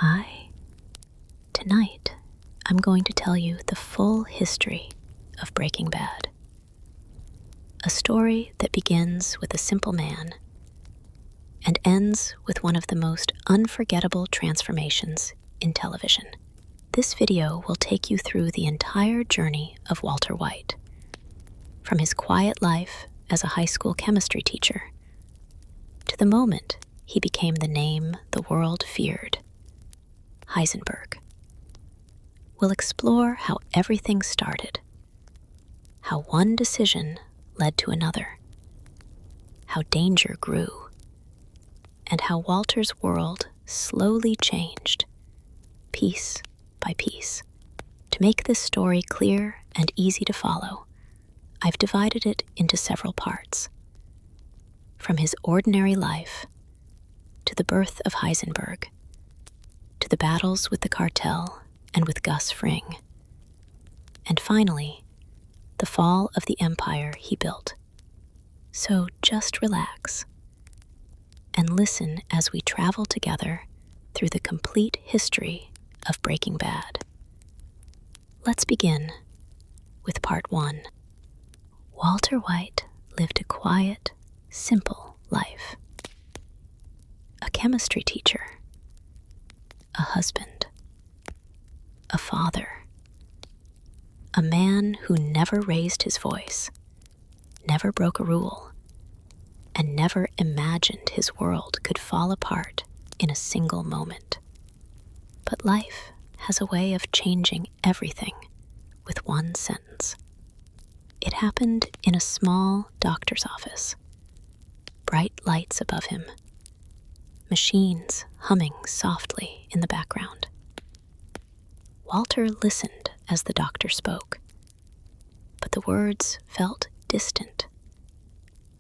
Hi. Tonight, I'm going to tell you the full history of Breaking Bad. A story that begins with a simple man and ends with one of the most unforgettable transformations in television. This video will take you through the entire journey of Walter White, from his quiet life as a high school chemistry teacher to the moment he became the name the world feared, Heisenberg. We'll explore how everything started, how one decision led to another, how danger grew, and how Walter's world slowly changed, piece by piece. To make this story clear and easy to follow, I've divided it into several parts. From his ordinary life, to the birth of Heisenberg, to the battles with the cartel and with Gus Fring, and finally, the fall of the empire he built. So just relax and listen as we travel together through the complete history of Breaking Bad. Let's begin with part 1. Walter White lived a quiet, simple life. A chemistry teacher, a husband, a father, a man who never raised his voice, never broke a rule, and never imagined his world could fall apart in a single moment. But life has a way of changing everything with one sentence. It happened in a small doctor's office. Bright lights above him, machines humming softly in the background. Walter listened as the doctor spoke, but the words felt distant,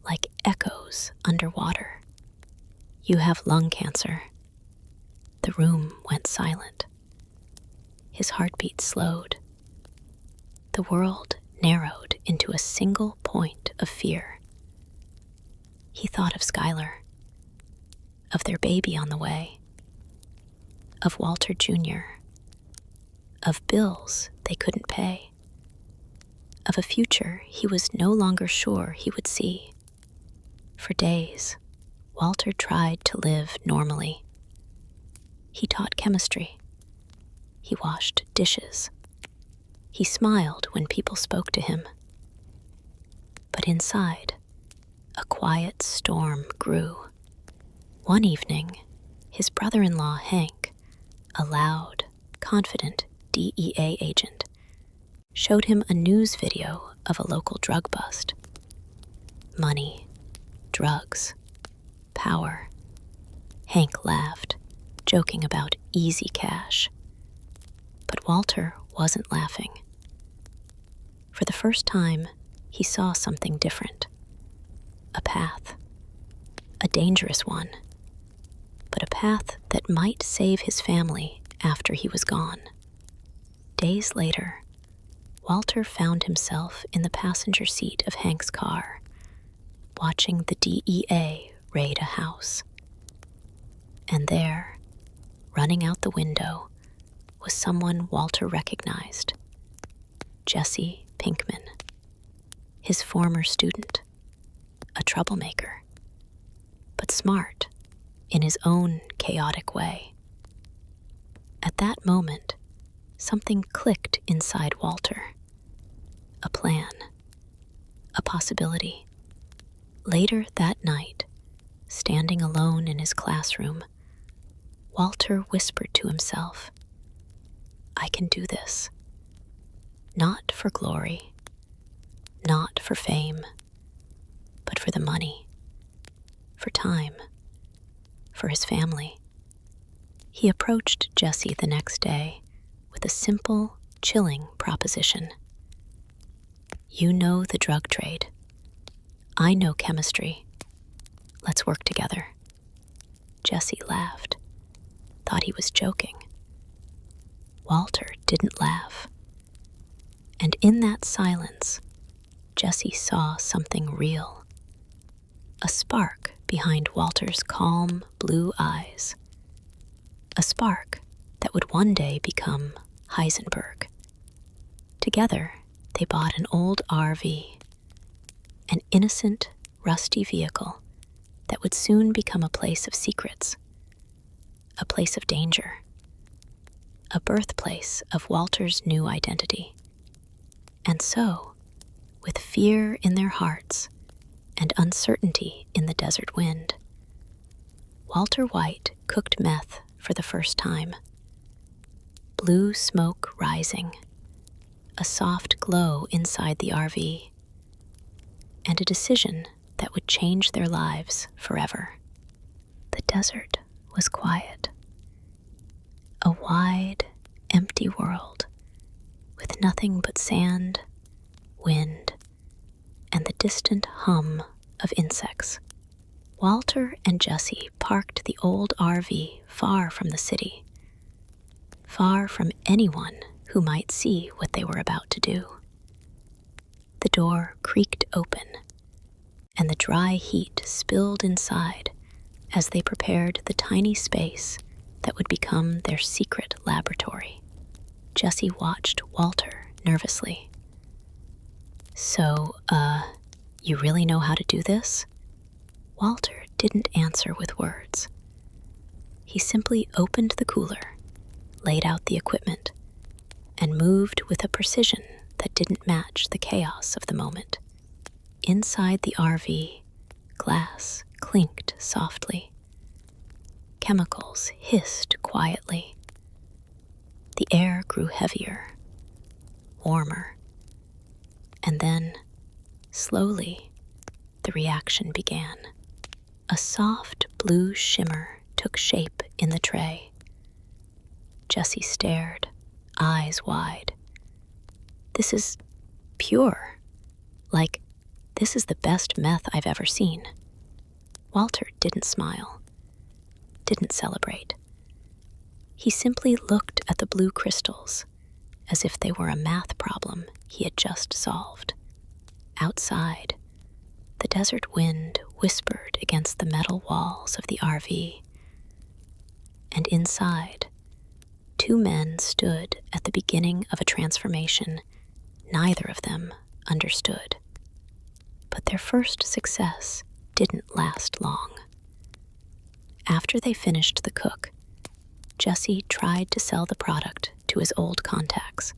like echoes underwater. "You have lung cancer." The room went silent. His heartbeat slowed. The world narrowed into a single point of fear. He thought of Skylar, of their baby on the way, of Walter Jr., of bills they couldn't pay, of a future he was no longer sure he would see. For days, Walter tried to live normally. He taught chemistry. He washed dishes. He smiled when people spoke to him. But inside, a quiet storm grew. One evening, his brother-in-law Hank, a loud, confident DEA agent, showed him a news video of a local drug bust. Money, drugs, power. Hank laughed, joking about easy cash. But Walter wasn't laughing. For the first time, he saw something different. A path. A dangerous one. But a path that might save his family after he was gone. Days later, Walter found himself in the passenger seat of Hank's car, watching the DEA raid a house. And there, running out the window, was someone Walter recognized. Jesse Pinkman, his former student, a troublemaker, but smart in his own chaotic way. At that moment, something clicked inside Walter. A plan, a possibility. Later that night, standing alone in his classroom, Walter whispered to himself, "I can do this. Not for glory, not for fame, but for the money, for time, for his family." He approached Jesse the next day with a simple, chilling proposition. "You know the drug trade. I know chemistry. Let's work together." Jesse laughed, thought he was joking. Walter didn't laugh. And in that silence, Jesse saw something real. A spark behind Walter's calm blue eyes. A spark that would one day become Heisenberg. Together, they bought an old RV, an innocent, rusty vehicle that would soon become a place of secrets, a place of danger, a birthplace of Walter's new identity. And so, with fear in their hearts and uncertainty in the desert wind, Walter White cooked meth for the first time. Blue smoke rising, a soft glow inside the RV, and a decision that would change their lives forever. The desert was quiet. A wide, empty world with nothing but sand, wind, and the distant hum of insects. Walter and Jesse parked the old RV far from the city, far from anyone who might see what they were about to do. The door creaked open, and the dry heat spilled inside as they prepared the tiny space that would become their secret laboratory. Jesse watched Walter nervously. So, you really know how to do this? Walter didn't answer with words. He simply opened the cooler, laid out the equipment, and moved with a precision that didn't match the chaos of the moment. Inside the RV, glass clinked softly. Chemicals hissed quietly. The air grew heavier, warmer, and then, slowly, the reaction began. A soft blue shimmer took shape in the tray. Jesse stared, eyes wide. This is pure. Like, this is the best meth I've ever seen. Walter didn't smile, didn't celebrate. He simply looked at the blue crystals as if they were a math problem he had just solved. Outside, the desert wind whispered against the metal walls of the RV. And inside, two men stood at the beginning of a transformation neither of them understood. But their first success didn't last long. After they finished the cook, Jesse tried to sell the product to his old contacts.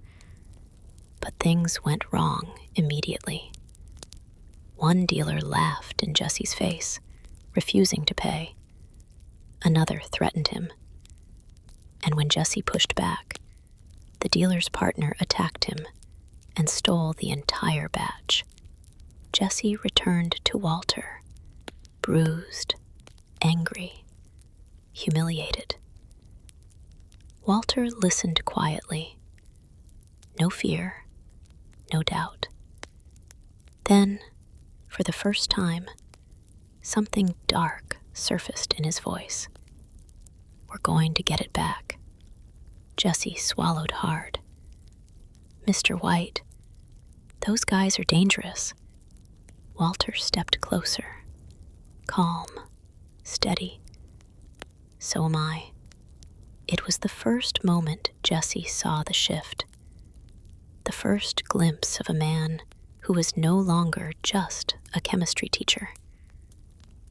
But things went wrong immediately. One dealer laughed in Jesse's face, refusing to pay. Another threatened him. And when Jesse pushed back, the dealer's partner attacked him and stole the entire batch. Jesse returned to Walter, bruised, angry, humiliated. Walter listened quietly. No fear, no doubt. Then, for the first time, something dark surfaced in his voice. We're going to get it back. Jesse swallowed hard. Mr. White, those guys are dangerous. Walter stepped closer, calm, steady. So am I. It was the first moment Jesse saw the shift. The first glimpse of a man who was no longer just a chemistry teacher.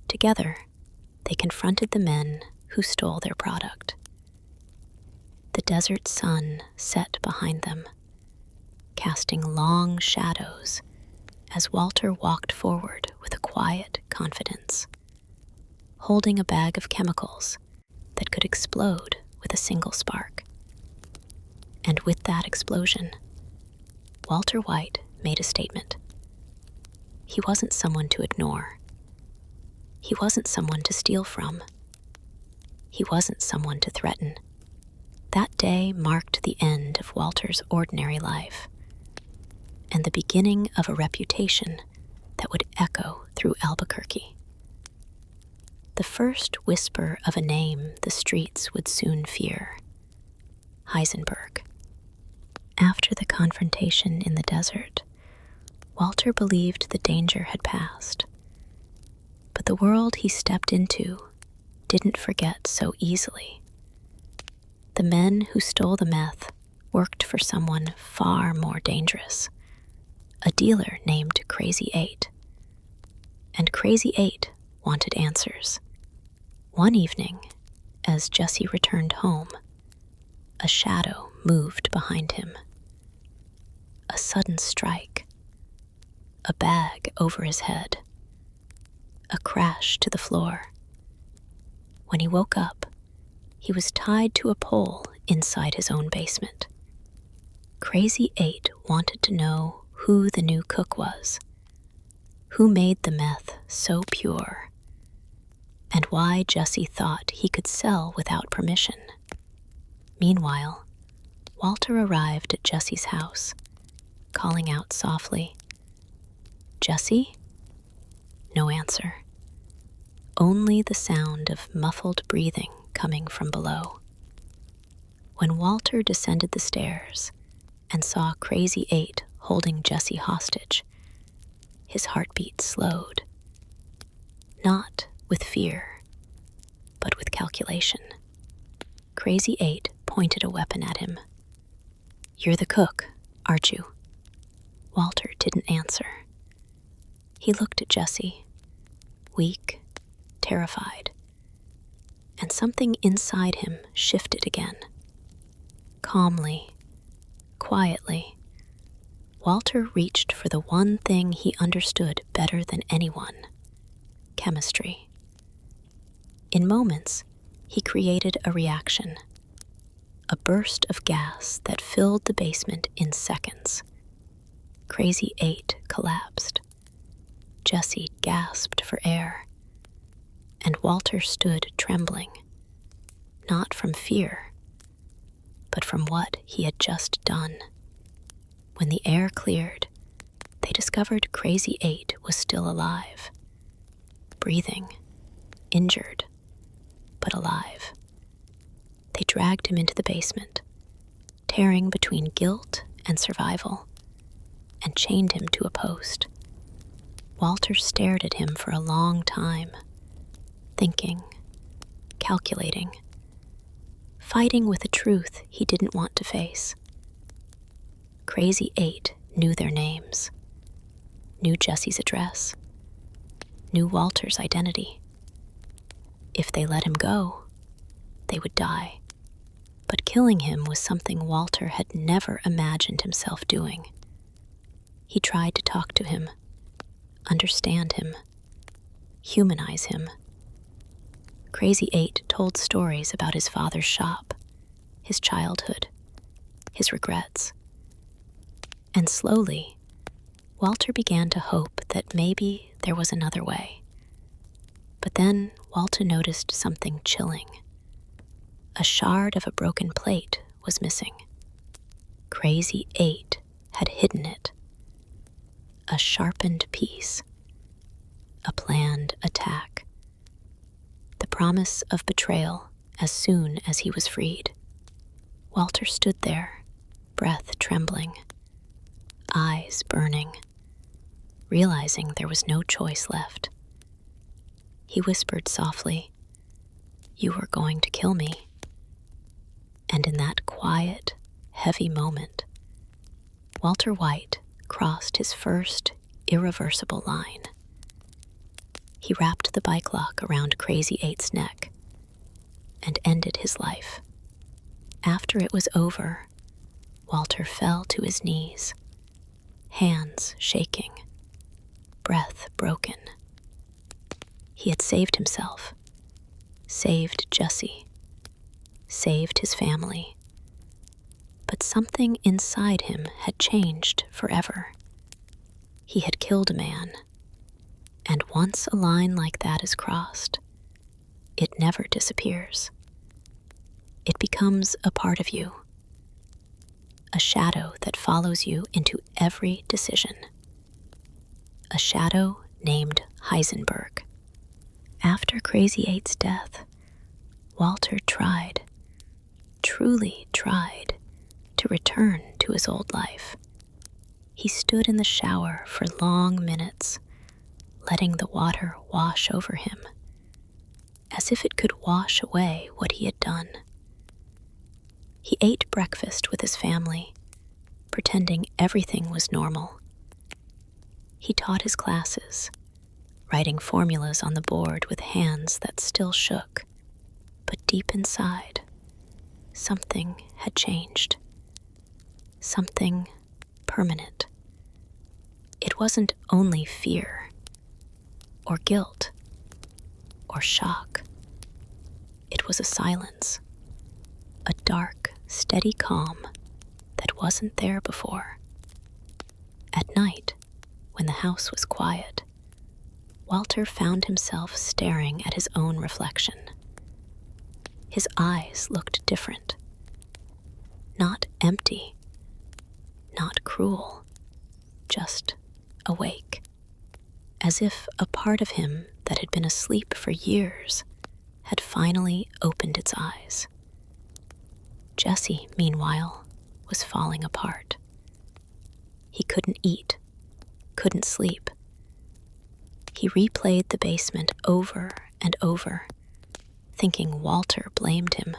Together, they confronted the men who stole their product. The desert sun set behind them, casting long shadows as Walter walked forward with a quiet confidence, holding a bag of chemicals that could explode with a single spark. And with that explosion, Walter White made a statement. He wasn't someone to ignore. He wasn't someone to steal from. He wasn't someone to threaten. That day marked the end of Walter's ordinary life and the beginning of a reputation that would echo through Albuquerque. The first whisper of a name the streets would soon fear: Heisenberg. After the confrontation in the desert, Walter believed the danger had passed. But the world he stepped into didn't forget so easily. The men who stole the meth worked for someone far more dangerous, a dealer named Crazy 8. And Crazy 8 wanted answers. One evening, as Jesse returned home, a shadow moved behind him. A sudden strike, a bag over his head, a crash to the floor. When he woke up, he was tied to a pole inside his own basement. Crazy 8 wanted to know who the new cook was, who made the meth so pure, and why Jesse thought he could sell without permission. Meanwhile, Walter arrived at Jesse's house, calling out softly, "Jesse?" No answer. Only the sound of muffled breathing coming from below. When Walter descended the stairs and saw Crazy 8 holding Jesse hostage, his heartbeat slowed. Not with fear, but with calculation. Crazy 8 pointed a weapon at him. "You're the cook, aren't you?" Walter didn't answer. He looked at Jesse, weak, terrified, and something inside him shifted again. Calmly, quietly, Walter reached for the one thing he understood better than anyone: chemistry. In moments, he created a reaction, a burst of gas that filled the basement in seconds. Crazy 8 collapsed. Jesse gasped for air, and Walter stood trembling, not from fear, but from what he had just done. When the air cleared, they discovered Crazy 8 was still alive, breathing, injured, but alive. They dragged him into the basement, tearing between guilt and survival, and chained him to a post. Walter stared at him for a long time, thinking, calculating, fighting with a truth he didn't want to face. Crazy 8 knew their names, knew Jesse's address, knew Walter's identity. If they let him go, they would die. But killing him was something Walter had never imagined himself doing. He tried to talk to him, understand him, humanize him. Crazy 8 told stories about his father's shop, his childhood, his regrets. And slowly, Walter began to hope that maybe there was another way. But then Walter noticed something chilling. A shard of a broken plate was missing. Crazy 8 had hidden it. A sharpened piece. A planned attack. The promise of betrayal as soon as he was freed. Walter stood there, breath trembling, eyes burning, realizing there was no choice left. He whispered softly, "You were going to kill me." And in that quiet, heavy moment, Walter White crossed his first irreversible line. He wrapped the bike lock around Crazy 8's neck and ended his life. After it was over, Walter fell to his knees, hands shaking, breath broken. He had saved himself, saved Jesse, saved his family. But something inside him had changed forever. He had killed a man, and once a line like that is crossed, it never disappears. It becomes a part of you, a shadow that follows you into every decision. A shadow named Heisenberg. After Crazy 8's death, Walter tried, truly tried, to return to his old life. He stood in the shower for long minutes, letting the water wash over him, as if it could wash away what he had done. He ate breakfast with his family, pretending everything was normal. He taught his classes, writing formulas on the board with hands that still shook. But deep inside, something had changed. Something permanent. It wasn't only fear, or guilt, or shock. It was a silence, a dark, steady calm that wasn't there before. At night, when the house was quiet, Walter found himself staring at his own reflection. His eyes looked different. Not empty, not cruel, just awake. As if a part of him that had been asleep for years had finally opened its eyes. Jesse, meanwhile, was falling apart. He couldn't eat, couldn't sleep. He replayed the basement over and over, thinking Walter blamed him.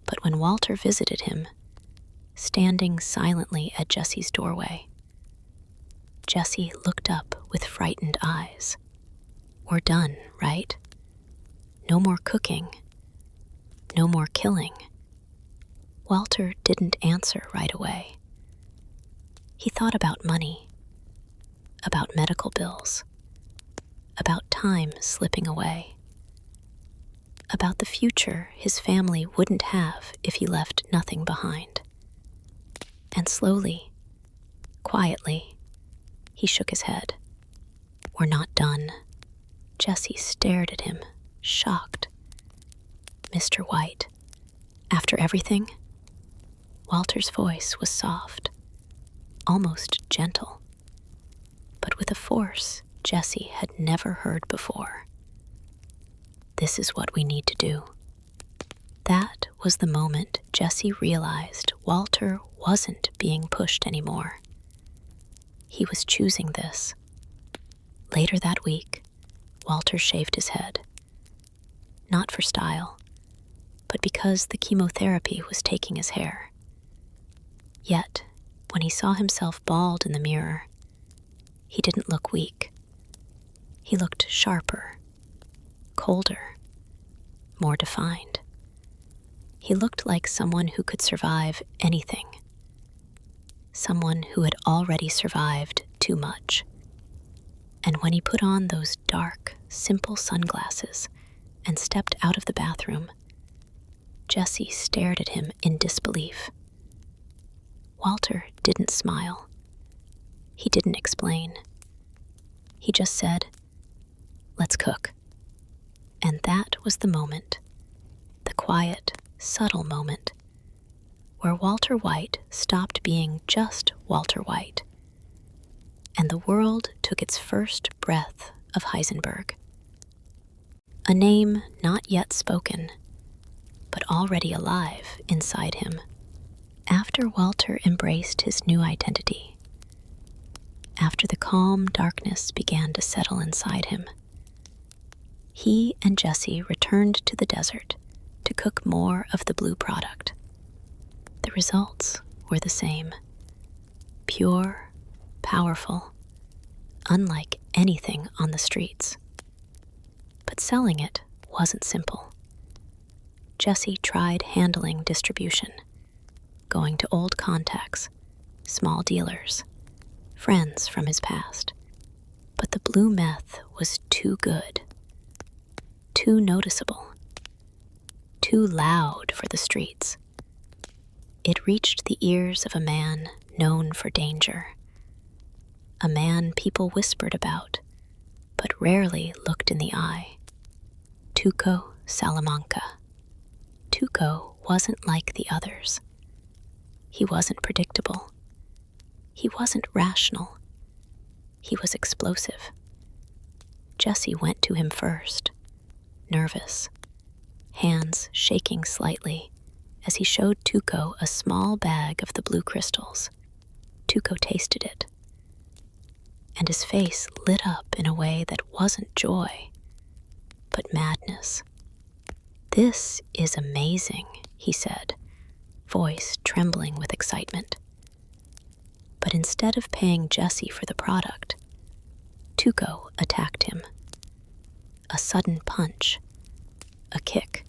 But when Walter visited him, standing silently at Jesse's doorway, Jesse looked up with frightened eyes. "We're done, right? No more cooking. No more killing." Walter didn't answer right away. He thought about money, about medical bills, about time slipping away, about the future his family wouldn't have if he left nothing behind. And slowly, quietly, he shook his head. "We're not done." Jesse stared at him, shocked. "Mr. White, after everything?" Walter's voice was soft, almost gentle, but with a force Jesse had never heard before. "This is what we need to do." That was the moment Jesse realized Walter wasn't being pushed anymore. He was choosing this. Later that week, Walter shaved his head. Not for style, but because the chemotherapy was taking his hair. Yet, when he saw himself bald in the mirror, he didn't look weak. He looked sharper, colder, more defined. He looked like someone who could survive anything. Someone who had already survived too much. And when he put on those dark, simple sunglasses and stepped out of the bathroom, Jesse stared at him in disbelief. Walter didn't smile. He didn't explain. He just said, "Let's cook." And that was the moment, the quiet, subtle moment, where Walter White stopped being just Walter White, and the world took its first breath of Heisenberg. A name not yet spoken, but already alive inside him. After Walter embraced his new identity, after the calm darkness began to settle inside him, he and Jesse returned to the desert to cook more of the blue product. The results were the same. Pure, powerful, unlike anything on the streets. But selling it wasn't simple. Jesse tried handling distribution, going to old contacts, small dealers, friends from his past. But the blue meth was too good, too noticeable, too loud for the streets. It reached the ears of a man known for danger, a man people whispered about, but rarely looked in the eye. Tuco Salamanca. Tuco wasn't like the others. He wasn't predictable. He wasn't rational. He was explosive. Jesse went to him first, nervous, hands shaking slightly as he showed Tuco a small bag of the blue crystals. Tuco tasted it, and his face lit up in a way that wasn't joy, but madness. "This is amazing," he said, voice trembling with excitement. But instead of paying Jesse for the product, Tuco attacked him. A sudden punch, a kick,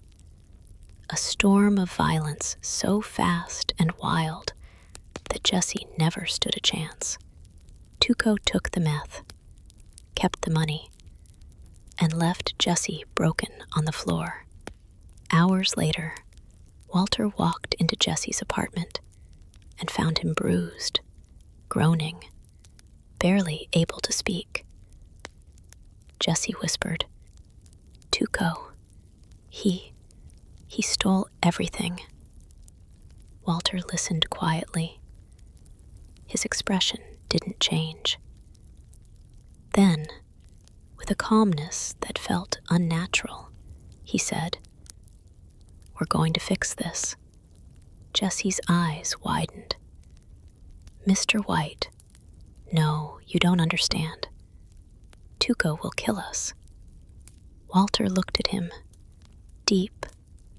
a storm of violence so fast and wild that Jesse never stood a chance. Tuco took the meth, kept the money, and left Jesse broken on the floor. Hours later, Walter walked into Jesse's apartment and found him bruised, groaning, barely able to speak. Jesse whispered, "Tuco, he stole everything." Walter listened quietly. His expression didn't change. Then, with a calmness that felt unnatural, he said, "We're going to fix this." Jesse's eyes widened. "Mr. White, no, you don't understand. Tuco will kill us." Walter looked at him, deep,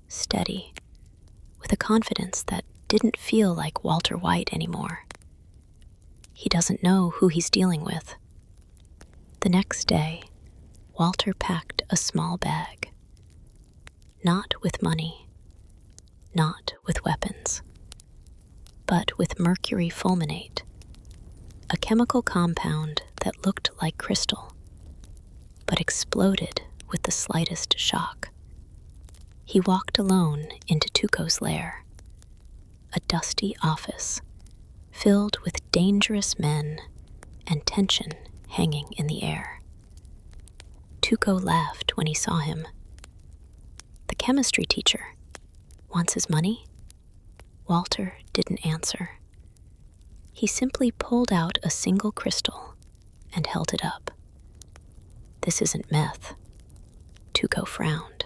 steady, with a confidence that didn't feel like Walter White anymore. He doesn't know who he's dealing with. The next day, Walter packed a small bag. Not with money, not with weapons, but with mercury fulminate, a chemical compound that looked like crystal, but exploded with the slightest shock. He walked alone into Tuco's lair, a dusty office filled with dangerous men and tension hanging in the air. Tuco laughed when he saw him. "The chemistry teacher wants his money?" Walter didn't answer. He simply pulled out a single crystal and held it up. "This isn't meth." Tuco frowned,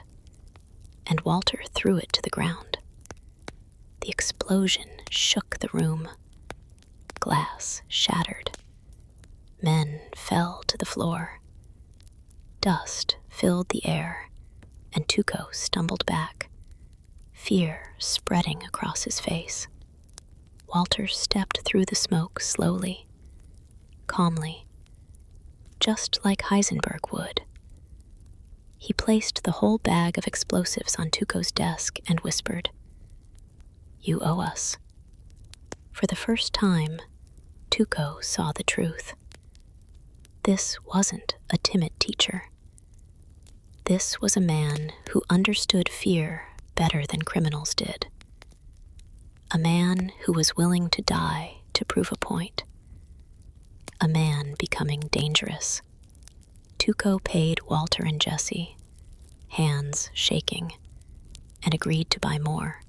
and Walter threw it to the ground. The explosion shook the room. Glass shattered. Men fell to the floor. Dust filled the air, and Tuco stumbled back, fear spreading across his face. Walter stepped through the smoke slowly, calmly, just like Heisenberg would. He placed the whole bag of explosives on Tuco's desk and whispered, "You owe us." For the first time, Tuco saw the truth. This wasn't a timid teacher. This was a man who understood fear better than criminals did. A man who was willing to die to prove a point. A man becoming dangerous. Tuco paid Walter and Jesse, hands shaking, and agreed to buy more.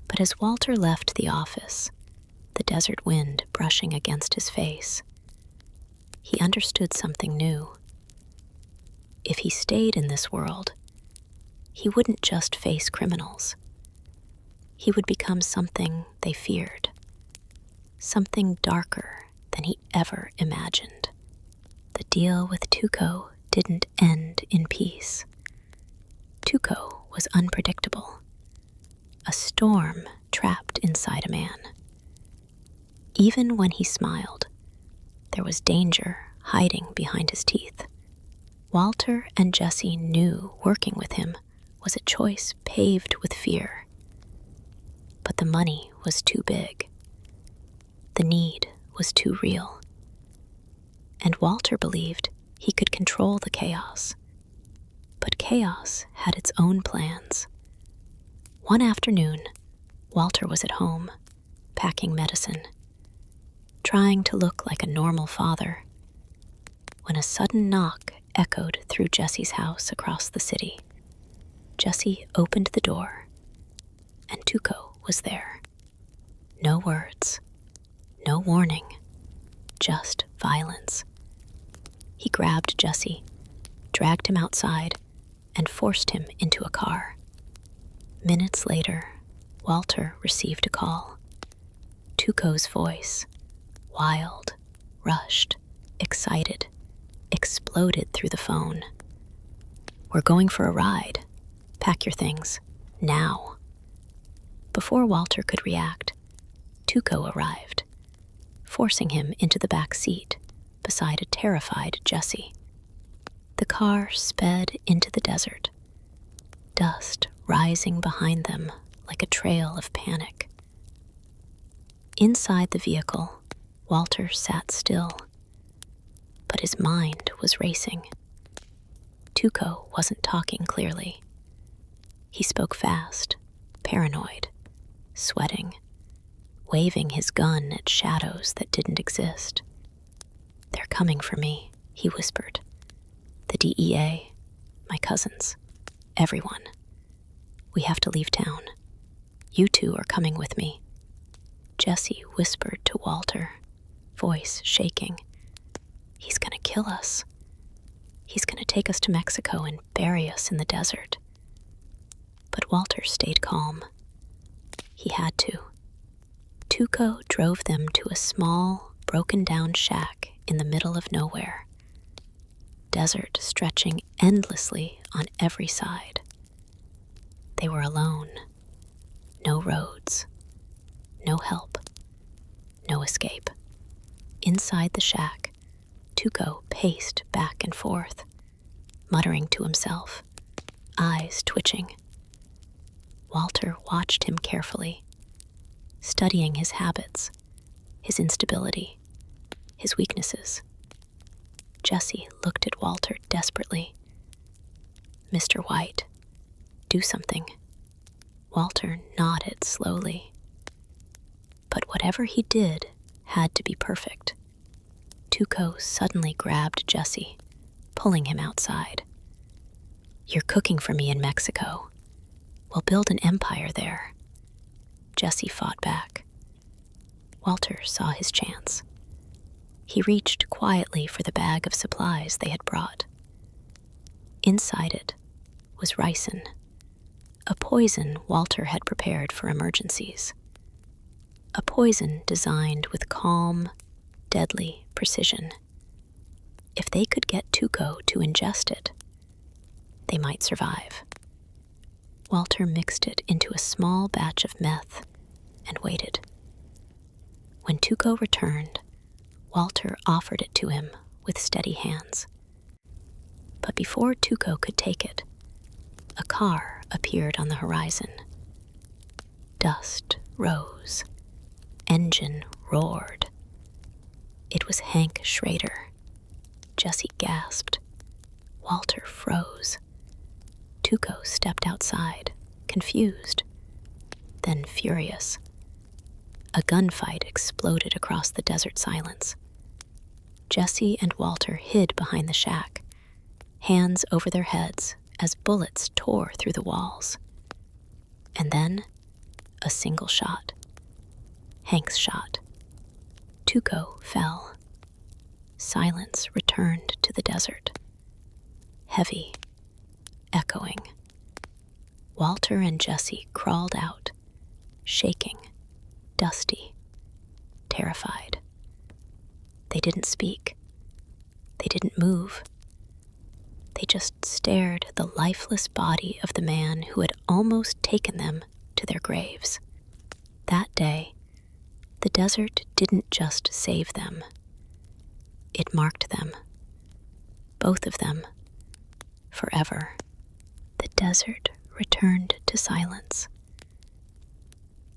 But as Walter left the office, the desert wind brushing against his face, he understood something new. If he stayed in this world, he wouldn't just face criminals. He would become something they feared, something darker than he ever imagined. The deal with Tuco didn't end in peace. Tuco was unpredictable, a storm trapped inside a man. Even when he smiled, there was danger hiding behind his teeth. Walter and Jesse knew working with him was a choice paved with fear. But the money was too big. The need was too real. And Walter believed he could control the chaos. But chaos had its own plans. One afternoon, Walter was at home, packing medicine, trying to look like a normal father, when a sudden knock echoed through Jesse's house across the city. Jesse opened the door, and Tuco was there. No words, no warning, just violence. He grabbed Jesse, dragged him outside, and forced him into a car. Minutes later, Walter received a call. Tuco's voice, wild, rushed, excited, exploded through the phone. "We're going for a ride. Pack your things, now." Before Walter could react, Tuco arrived, forcing him into the back seat beside a terrified Jesse. The car sped into the desert, dust rising behind them like a trail of panic. Inside the vehicle, Walter sat still, but his mind was racing. Tuco wasn't talking clearly. He spoke fast, paranoid, sweating, waving his gun at shadows that didn't exist. "They're coming for me," he whispered. "The DEA, my cousins, everyone. We have to leave town. You two are coming with me." Jesse whispered to Walter, voice shaking. "He's gonna kill us. He's gonna take us to Mexico and bury us in the desert." But Walter stayed calm. He had to. Tuco drove them to a small, broken-down shack in the middle of nowhere. Desert stretching endlessly on every side. They were alone. No roads. No help. No escape. Inside the shack, Tuco paced back and forth, muttering to himself, eyes twitching. Walter watched him carefully, studying his habits, his instability, his weaknesses. Jesse looked at Walter desperately. "Mr. White, do something." Walter nodded slowly. But whatever he did had to be perfect. Tuco suddenly grabbed Jesse, pulling him outside. "You're cooking for me in Mexico. We'll build an empire there." Jesse fought back. Walter saw his chance. He reached quietly for the bag of supplies they had brought. Inside it was ricin, a poison Walter had prepared for emergencies. A poison designed with calm, deadly precision. If they could get Tuco to ingest it, they might survive. Walter mixed it into a small batch of meth and waited. When Tuco returned, Walter offered it to him with steady hands. But before Tuco could take it, a car appeared on the horizon. Dust rose. Engine roared. It was Hank Schrader. Jesse gasped. Walter froze. Tuco stepped outside, confused, then furious. A gunfight exploded across the desert silence. Jesse and Walter hid behind the shack, hands over their heads as bullets tore through the walls. And then, a single shot. Hank's shot. Tuco fell. Silence returned to the desert. Heavy, echoing. Walter and Jesse crawled out, shaking, dusty, terrified. They didn't speak. They didn't move. They just stared at the lifeless body of the man who had almost taken them to their graves. That day, the desert didn't just save them. It marked them. Both of them. Forever. The desert returned to silence.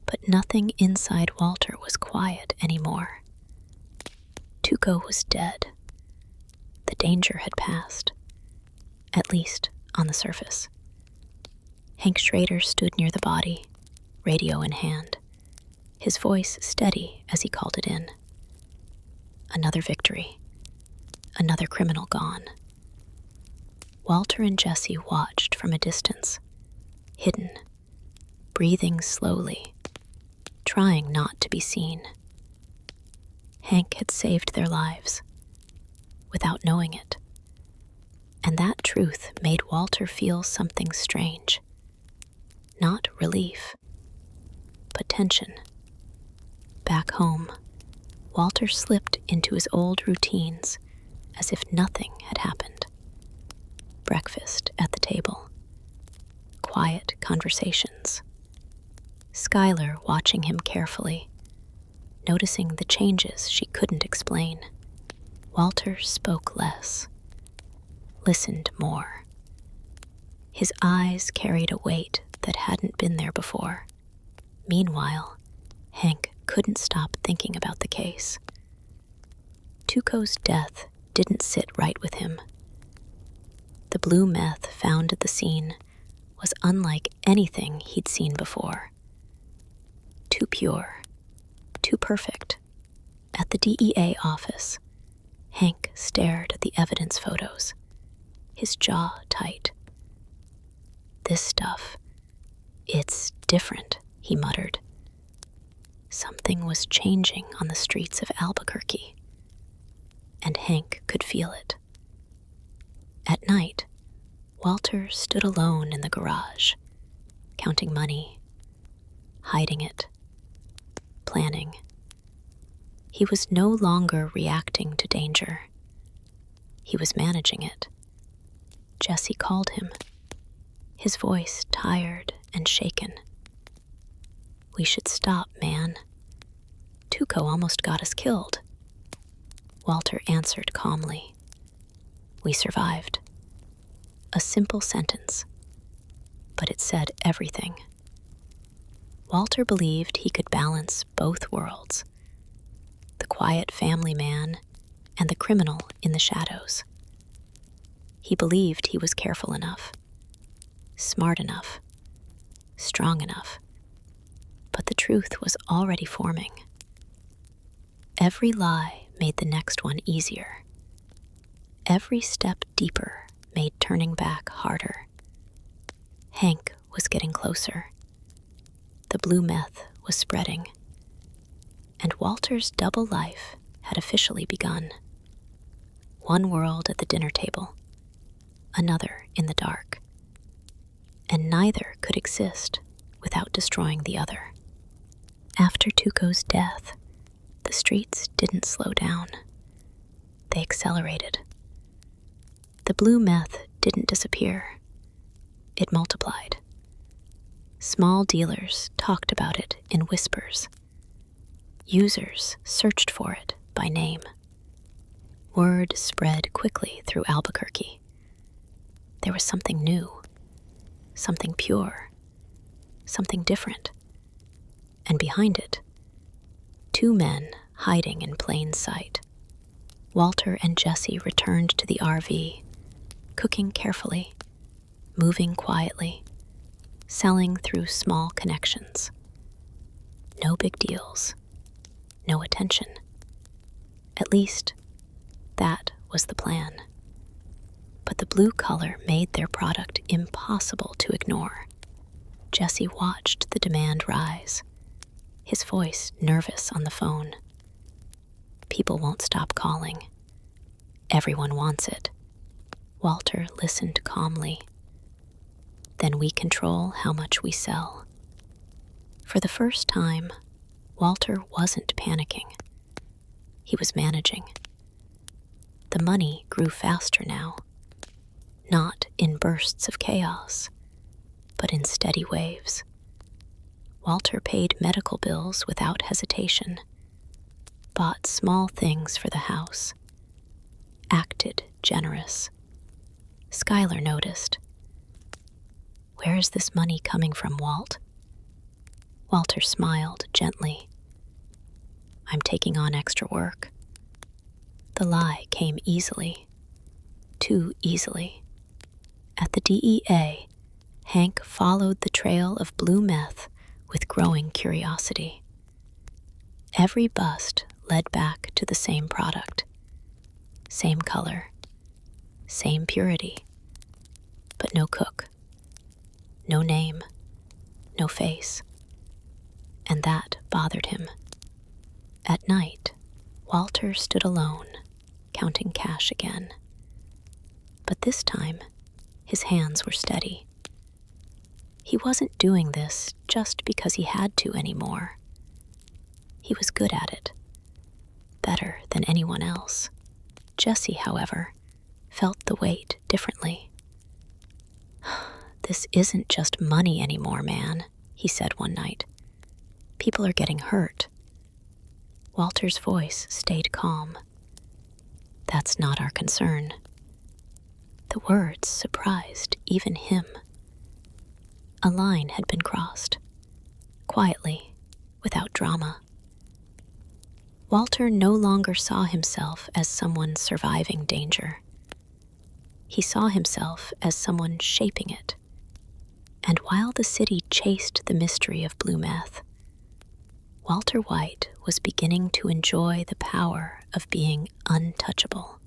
But nothing inside Walter was quiet anymore. Tuco was dead. The danger had passed. At least on the surface. Hank Schrader stood near the body, radio in hand, his voice steady as he called it in. Another victory. Another criminal gone. Walter and Jesse watched from a distance, hidden, breathing slowly, trying not to be seen. Hank had saved their lives, without knowing it. And that truth made Walter feel something strange. Not relief, but tension. Back home, Walter slipped into his old routines as if nothing had happened. Breakfast at the table. Quiet conversations. Skylar watching him carefully, noticing the changes she couldn't explain. Walter spoke less, listened more. His eyes carried a weight that hadn't been there before. Meanwhile, Hank couldn't stop thinking about the case. Tuco's death didn't sit right with him. The blue meth found at the scene was unlike anything he'd seen before. Too pure, too perfect. At the DEA office, Hank stared at the evidence photos, his jaw tight. This stuff, it's different, he muttered. Something was changing on the streets of Albuquerque, and Hank could feel it. At night, Walter stood alone in the garage, counting money, hiding it, planning. He was no longer reacting to danger. He was managing it. Jesse called him, his voice tired and shaken. "We should stop, man. Tuco almost got us killed." Walter answered calmly. "We survived." A simple sentence, but it said everything. Walter believed he could balance both worlds, the quiet family man and the criminal in the shadows. He believed he was careful enough, smart enough, strong enough, but the truth was already forming. Every lie made the next one easier. Every step deeper made turning back harder. Hank was getting closer. The blue meth was spreading, and Walter's double life had officially begun. One world at the dinner table, another in the dark, and neither could exist without destroying the other. After Tuco's death, the streets didn't slow down. They accelerated. The blue meth didn't disappear. It multiplied. Small dealers talked about it in whispers. Users searched for it by name. Word spread quickly through Albuquerque. There was something new, something pure, something different. And behind it, two men hiding in plain sight. Walter and Jesse returned to the RV, cooking carefully, moving quietly, selling through small connections. No big deals, no attention. At least, that was the plan. But the blue color made their product impossible to ignore. Jesse watched the demand rise, his voice nervous on the phone. "People won't stop calling. Everyone wants it." Walter listened calmly. "Then we control how much we sell." For the first time, Walter wasn't panicking. He was managing. The money grew faster now, not in bursts of chaos, but in steady waves. Walter paid medical bills without hesitation, bought small things for the house, acted generous. Skylar noticed. "Where is this money coming from, Walt?" Walter smiled gently. "I'm taking on extra work." The lie came easily, too easily. At the DEA, Hank followed the trail of blue meth with growing curiosity. Every bust led back to the same product, same color, same purity, but no cook, no name, no face. And that bothered him. At night, Walter stood alone, counting cash again. But this time, his hands were steady. He wasn't doing this just because he had to anymore. He was good at it, better than anyone else. Jesse, however, felt the weight differently. "This isn't just money anymore, man," he said one night. People are getting hurt. Walter's voice stayed calm. That's not our concern. The words surprised even him. A line had been crossed, quietly, without drama. Walter no longer saw himself as someone surviving danger. He saw himself as someone shaping it. And while the city chased the mystery of blue meth, Walter White was beginning to enjoy the power of being untouchable.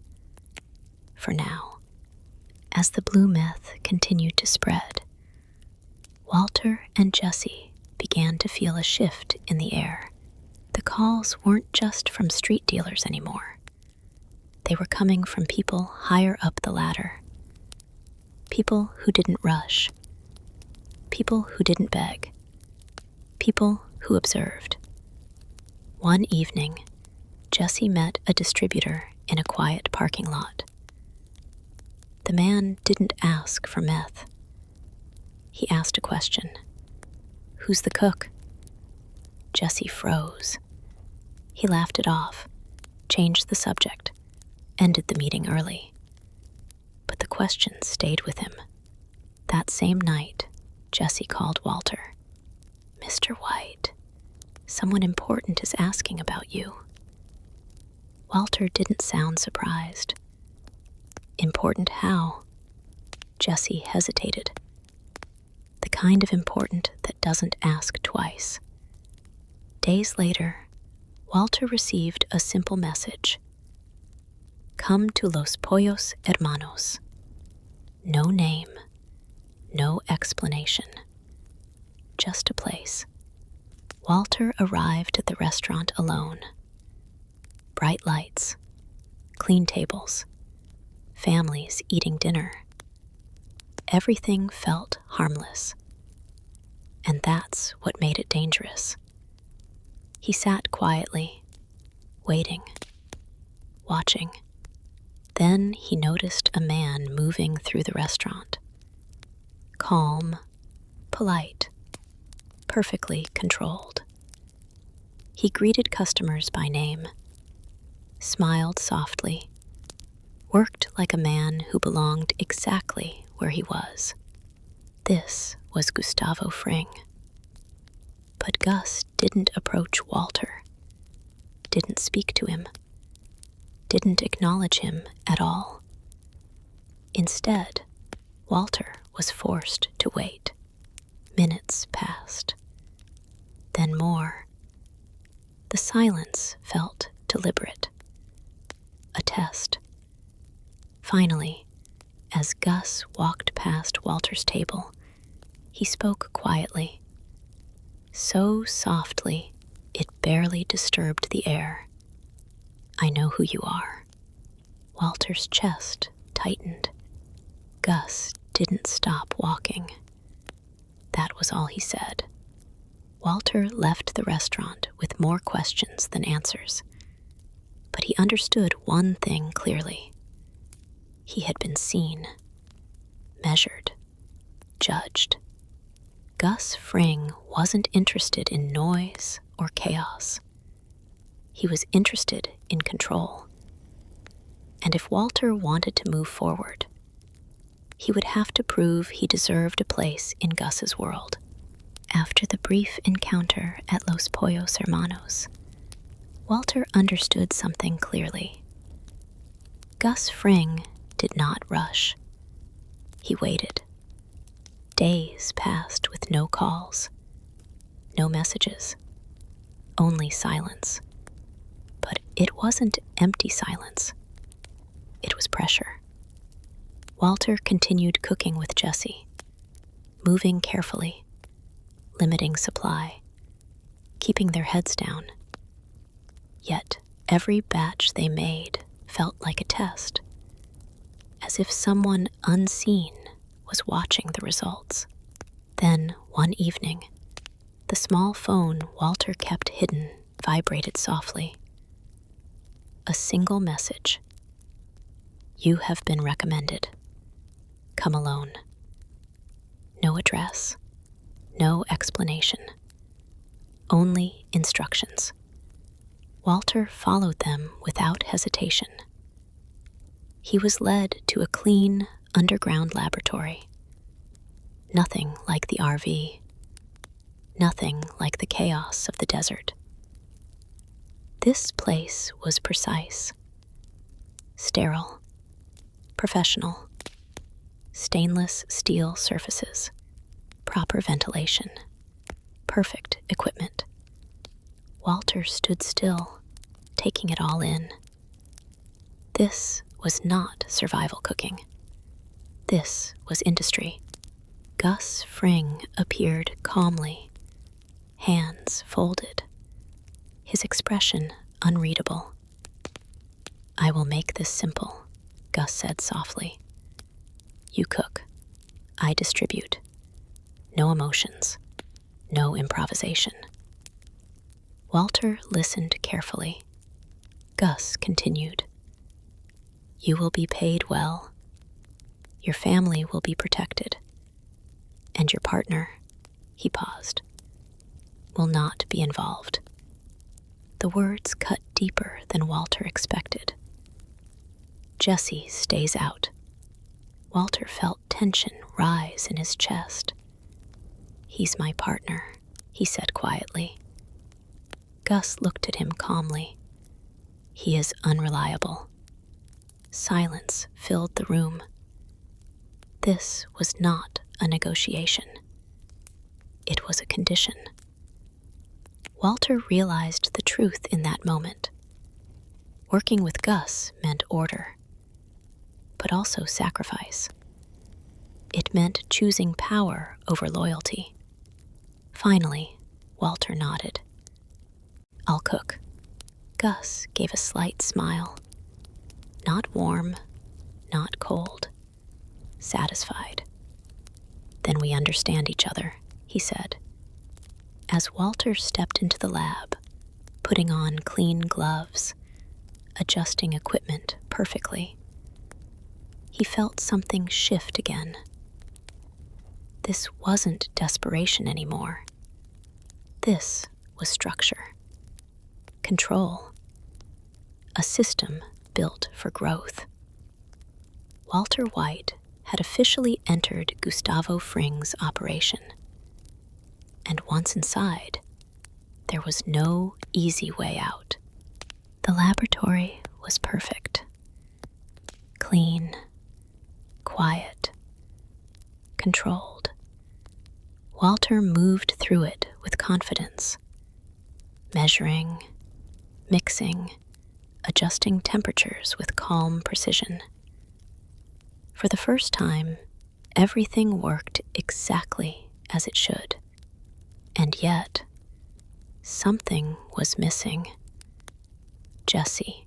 For now, as the blue meth continued to spread, Walter and Jesse began to feel a shift in the air. The calls weren't just from street dealers anymore. They were coming from people higher up the ladder. People who didn't rush. People who didn't beg. People who observed. One evening, Jesse met a distributor in a quiet parking lot. The man didn't ask for meth. He asked a question. Who's the cook? Jesse froze. He laughed it off, changed the subject, ended the meeting early. But the question stayed with him. That same night, Jesse called Walter. Mr. White, someone important is asking about you. Walter didn't sound surprised. Important how? Jesse hesitated. The kind of important that doesn't ask twice. Days later, Walter received a simple message. Come to Los Pollos Hermanos. No name, no explanation. Just a place. Walter arrived at the restaurant alone. Bright lights, clean tables, families eating dinner. Everything felt harmless. And that's what made it dangerous. He sat quietly, waiting, watching. Then he noticed a man moving through the restaurant. Calm, polite, perfectly controlled. He greeted customers by name, smiled softly, worked like a man who belonged exactly where he was. This was Gustavo Fring. But Gus didn't approach Walter, didn't speak to him, didn't acknowledge him at all. Instead, Walter was forced to wait. Minutes passed, then more. The silence felt deliberate. A test. Finally, as Gus walked past Walter's table, he spoke quietly. So softly, it barely disturbed the air. I know who you are. Walter's chest tightened. Gus didn't stop walking. That was all he said. Walter left the restaurant with more questions than answers. But he understood one thing clearly. He had been seen, measured, judged. Gus Fring wasn't interested in noise or chaos. He was interested in control. And if Walter wanted to move forward, he would have to prove he deserved a place in Gus's world. After the brief encounter at Los Pollos Hermanos, Walter understood something clearly. Gus Fring did not rush. He waited. Days passed with no calls, no messages, only silence. But it wasn't empty silence. It was pressure. Walter continued cooking with Jesse, moving carefully, limiting supply, keeping their heads down. Yet every batch they made felt like a test, as if someone unseen was watching the results. Then, one evening, the small phone Walter kept hidden vibrated softly. A single message. You have been recommended. Come alone. No address. No explanation. only instructions. Walter followed them without hesitation. He was led to a clean, underground laboratory. Nothing like the RV. Nothing like the chaos of the desert. This place was precise, sterile, professional, stainless steel surfaces, proper ventilation, perfect equipment. Walter stood still, taking it all in. This was not survival cooking. This was industry. Gus Fring appeared calmly, hands folded, his expression unreadable. "I will make this simple," Gus said softly. "You cook. I distribute. No emotions. No improvisation." Walter listened carefully. Gus continued. "You will be paid well. Your family will be protected. And your partner," he paused, "will not be involved." The words cut deeper than Walter expected. "Jesse stays out." Walter felt tension rise in his chest. "He's my partner," he said quietly. Gus looked at him calmly. "He is unreliable." Silence filled the room. This was not a negotiation. It was a condition. Walter realized the truth in that moment. Working with Gus meant order, but also sacrifice. It meant choosing power over loyalty. Finally, Walter nodded. "I'll cook." Gus gave a slight smile. Not warm, not cold, satisfied. "Then we understand each other," he said. As Walter stepped into the lab, putting on clean gloves, adjusting equipment perfectly, he felt something shift again. This wasn't desperation anymore. This was structure, control, a system built for growth. Walter White had officially entered Gustavo Fring's operation. And once inside, there was no easy way out. The laboratory was perfect. Clean, quiet, controlled. Walter moved through it with confidence, measuring, mixing, adjusting temperatures with calm precision. For the first time, everything worked exactly as it should. And yet, something was missing. Jesse.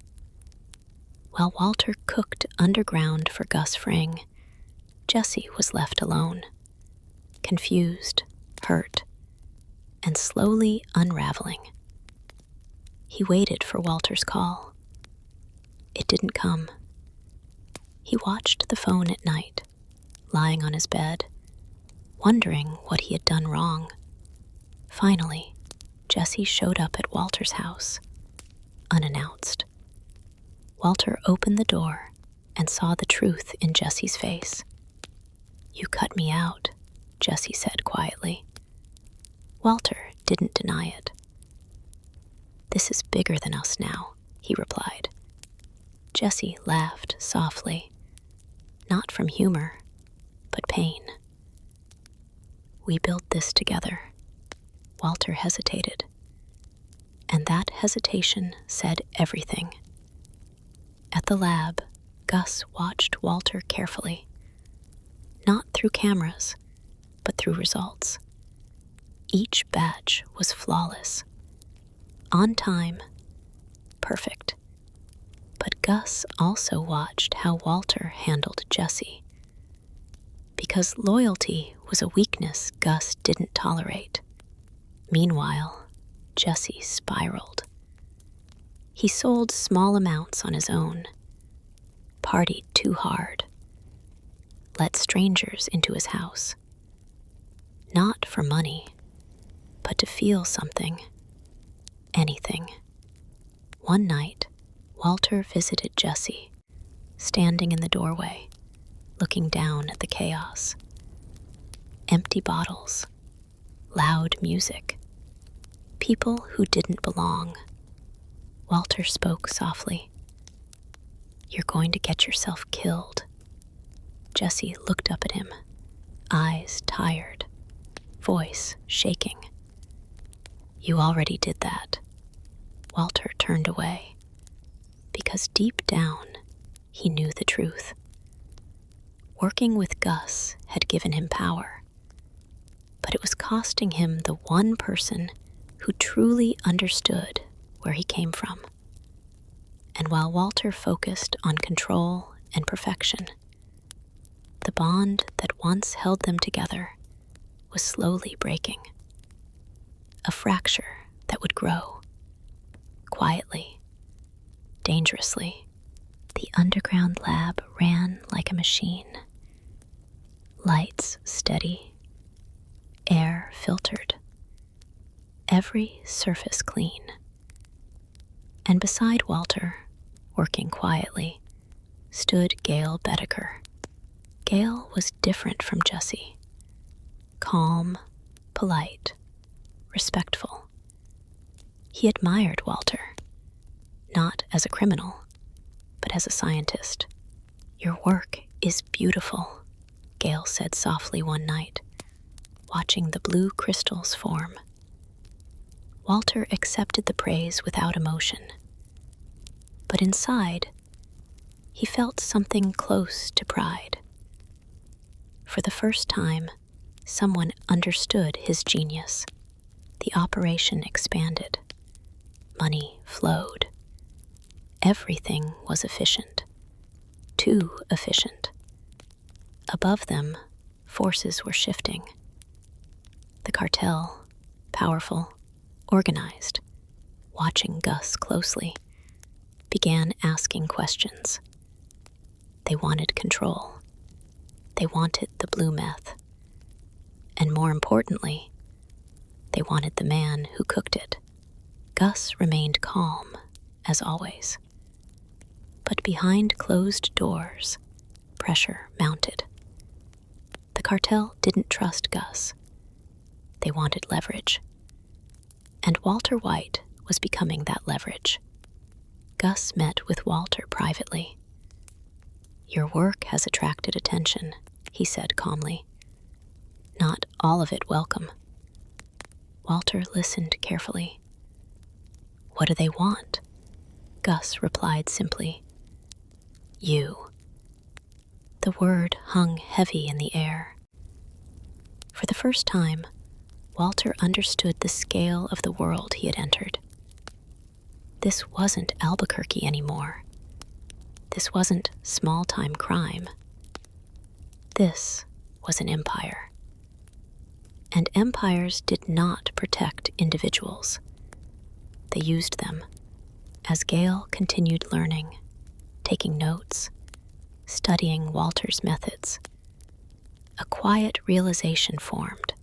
While Walter cooked underground for Gus Fring, Jesse was left alone, confused, hurt, and slowly unraveling. He waited for Walter's call. It didn't come. He watched the phone at night, lying on his bed, wondering what he had done wrong. Finally, Jesse showed up at Walter's house, unannounced. Walter opened the door and saw the truth in Jesse's face. "You cut me out," Jesse said quietly. Walter didn't deny it. "This is bigger than us now," he replied. Jesse laughed softly, not from humor, but pain. "We built this together." Walter hesitated, and that hesitation said everything. At the lab, Gus watched Walter carefully, not through cameras, but through results. Each batch was flawless, on time, perfect. But Gus also watched how Walter handled Jesse, because loyalty was a weakness Gus didn't tolerate. Meanwhile, Jesse spiraled. He sold small amounts on his own, partied too hard, let strangers into his house. Not for money, but to feel something. anything. One night, Walter visited Jesse, standing in the doorway, looking down at the chaos. Empty bottles, loud music, people who didn't belong. Walter spoke softly. "You're going to get yourself killed." Jesse looked up at him, eyes tired, voice shaking. "You already did that." Walter turned away, because deep down, he knew the truth. Working with Gus had given him power, but it was costing him the one person who truly understood where he came from. And while Walter focused on control and perfection, the bond that once held them together was slowly breaking. A fracture that would grow, quietly, dangerously. The underground lab ran like a machine. Lights steady, air filtered, every surface clean. And beside Walter, working quietly, stood Gail Bedecker. Gail was different from Jesse. Calm, polite, respectful. He admired Walter, not as a criminal, but as a scientist. "Your work is beautiful," Gail said softly one night, watching the blue crystals form. Walter accepted the praise without emotion, but inside, he felt something close to pride. For the first time, someone understood his genius. The operation expanded. Money flowed. Everything was efficient. Too efficient. Above them, forces were shifting. The cartel, powerful, organized, watching Gus closely, began asking questions. They wanted control. They wanted the blue meth. And more importantly, they wanted the man who cooked it. Gus remained calm, as always. But behind closed doors, pressure mounted. The cartel didn't trust Gus. They wanted leverage. And Walter White was becoming that leverage. Gus met with Walter privately. "Your work has attracted attention," he said calmly. "Not all of it welcome." Walter listened carefully. "What do they want?" Gus replied simply. "You." The word hung heavy in the air. For the first time, Walter understood the scale of the world he had entered. This wasn't Albuquerque anymore. This wasn't small-time crime. This was an empire. And empires did not protect individuals. They used them, as Gail continued learning, taking notes, studying Walter's methods. A quiet realization formed.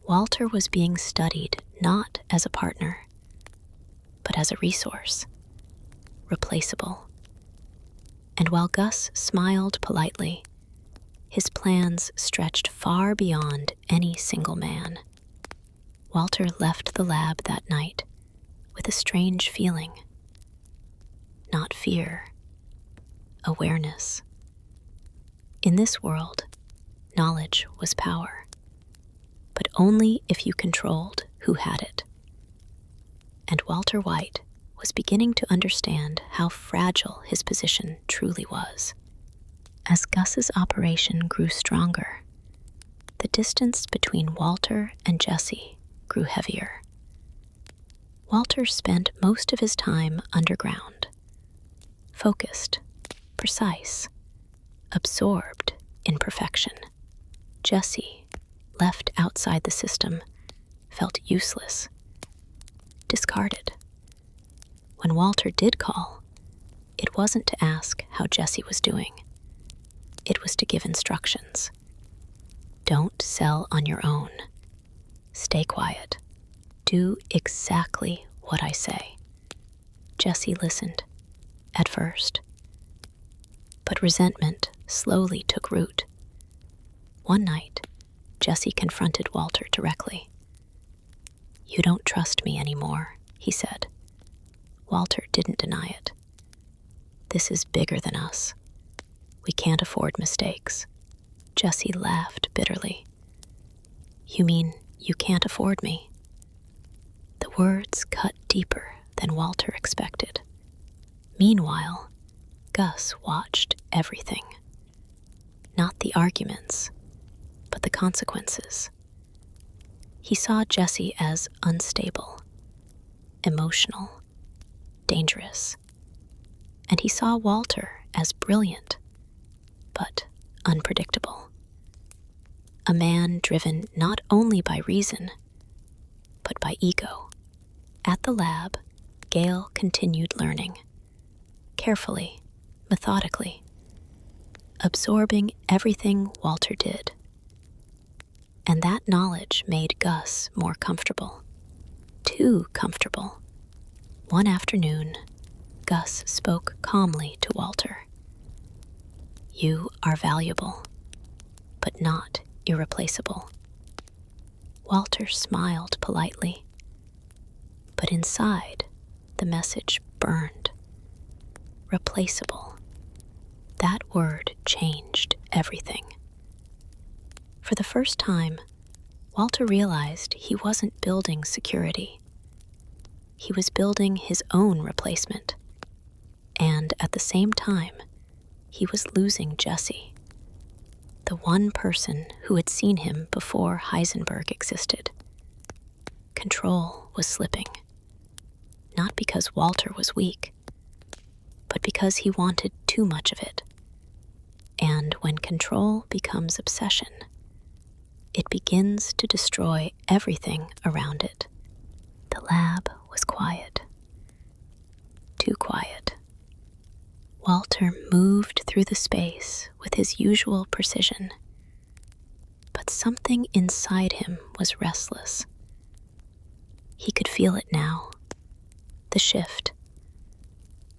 Walter was being studied not as a partner, but as a resource, replaceable. And while Gus smiled politely, his plans stretched far beyond any single man. Walter left the lab that night with a strange feeling. Not fear, awareness. In this world, knowledge was power, but only if you controlled who had it. And Walter White was beginning to understand how fragile his position truly was. As Gus's operation grew stronger, the distance between Walter and Jesse grew heavier. Walter spent most of his time underground, focused, precise, absorbed in perfection. Jesse, left outside the system, felt useless, discarded. When Walter did call, it wasn't to ask how Jesse was doing. It was to give instructions. Don't sell on your own. Stay quiet. Do exactly what I say. Jesse listened, at first, but resentment slowly took root. One night, Jesse confronted Walter directly. "You don't trust me anymore," he said. Walter didn't deny it. "This is bigger than us. We can't afford mistakes." Jesse laughed bitterly. "You mean you can't afford me?" The words cut deeper than Walter expected. Meanwhile, Gus watched everything. Not the arguments, but the consequences. He saw Jesse as unstable, emotional, dangerous. And he saw Walter as brilliant, but unpredictable. A man driven not only by reason, but by ego. At the lab, Gale continued learning, carefully, methodically, absorbing everything Walter did. And that knowledge made Gus more comfortable. Too comfortable. One afternoon, Gus spoke calmly to Walter. "You are valuable, but not irreplaceable." Walter smiled politely, but inside, the message burned. Replaceable. That word changed everything. For the first time, Walter realized he wasn't building security. He was building his own replacement. And at the same time, he was losing Jesse, the one person who had seen him before Heisenberg existed. Control was slipping, not because Walter was weak, but because he wanted too much of it. And when control becomes obsession, it begins to destroy everything around it. The lab was quiet. Too quiet. Walter moved through the space with his usual precision, but something inside him was restless. He could feel it now. The shift.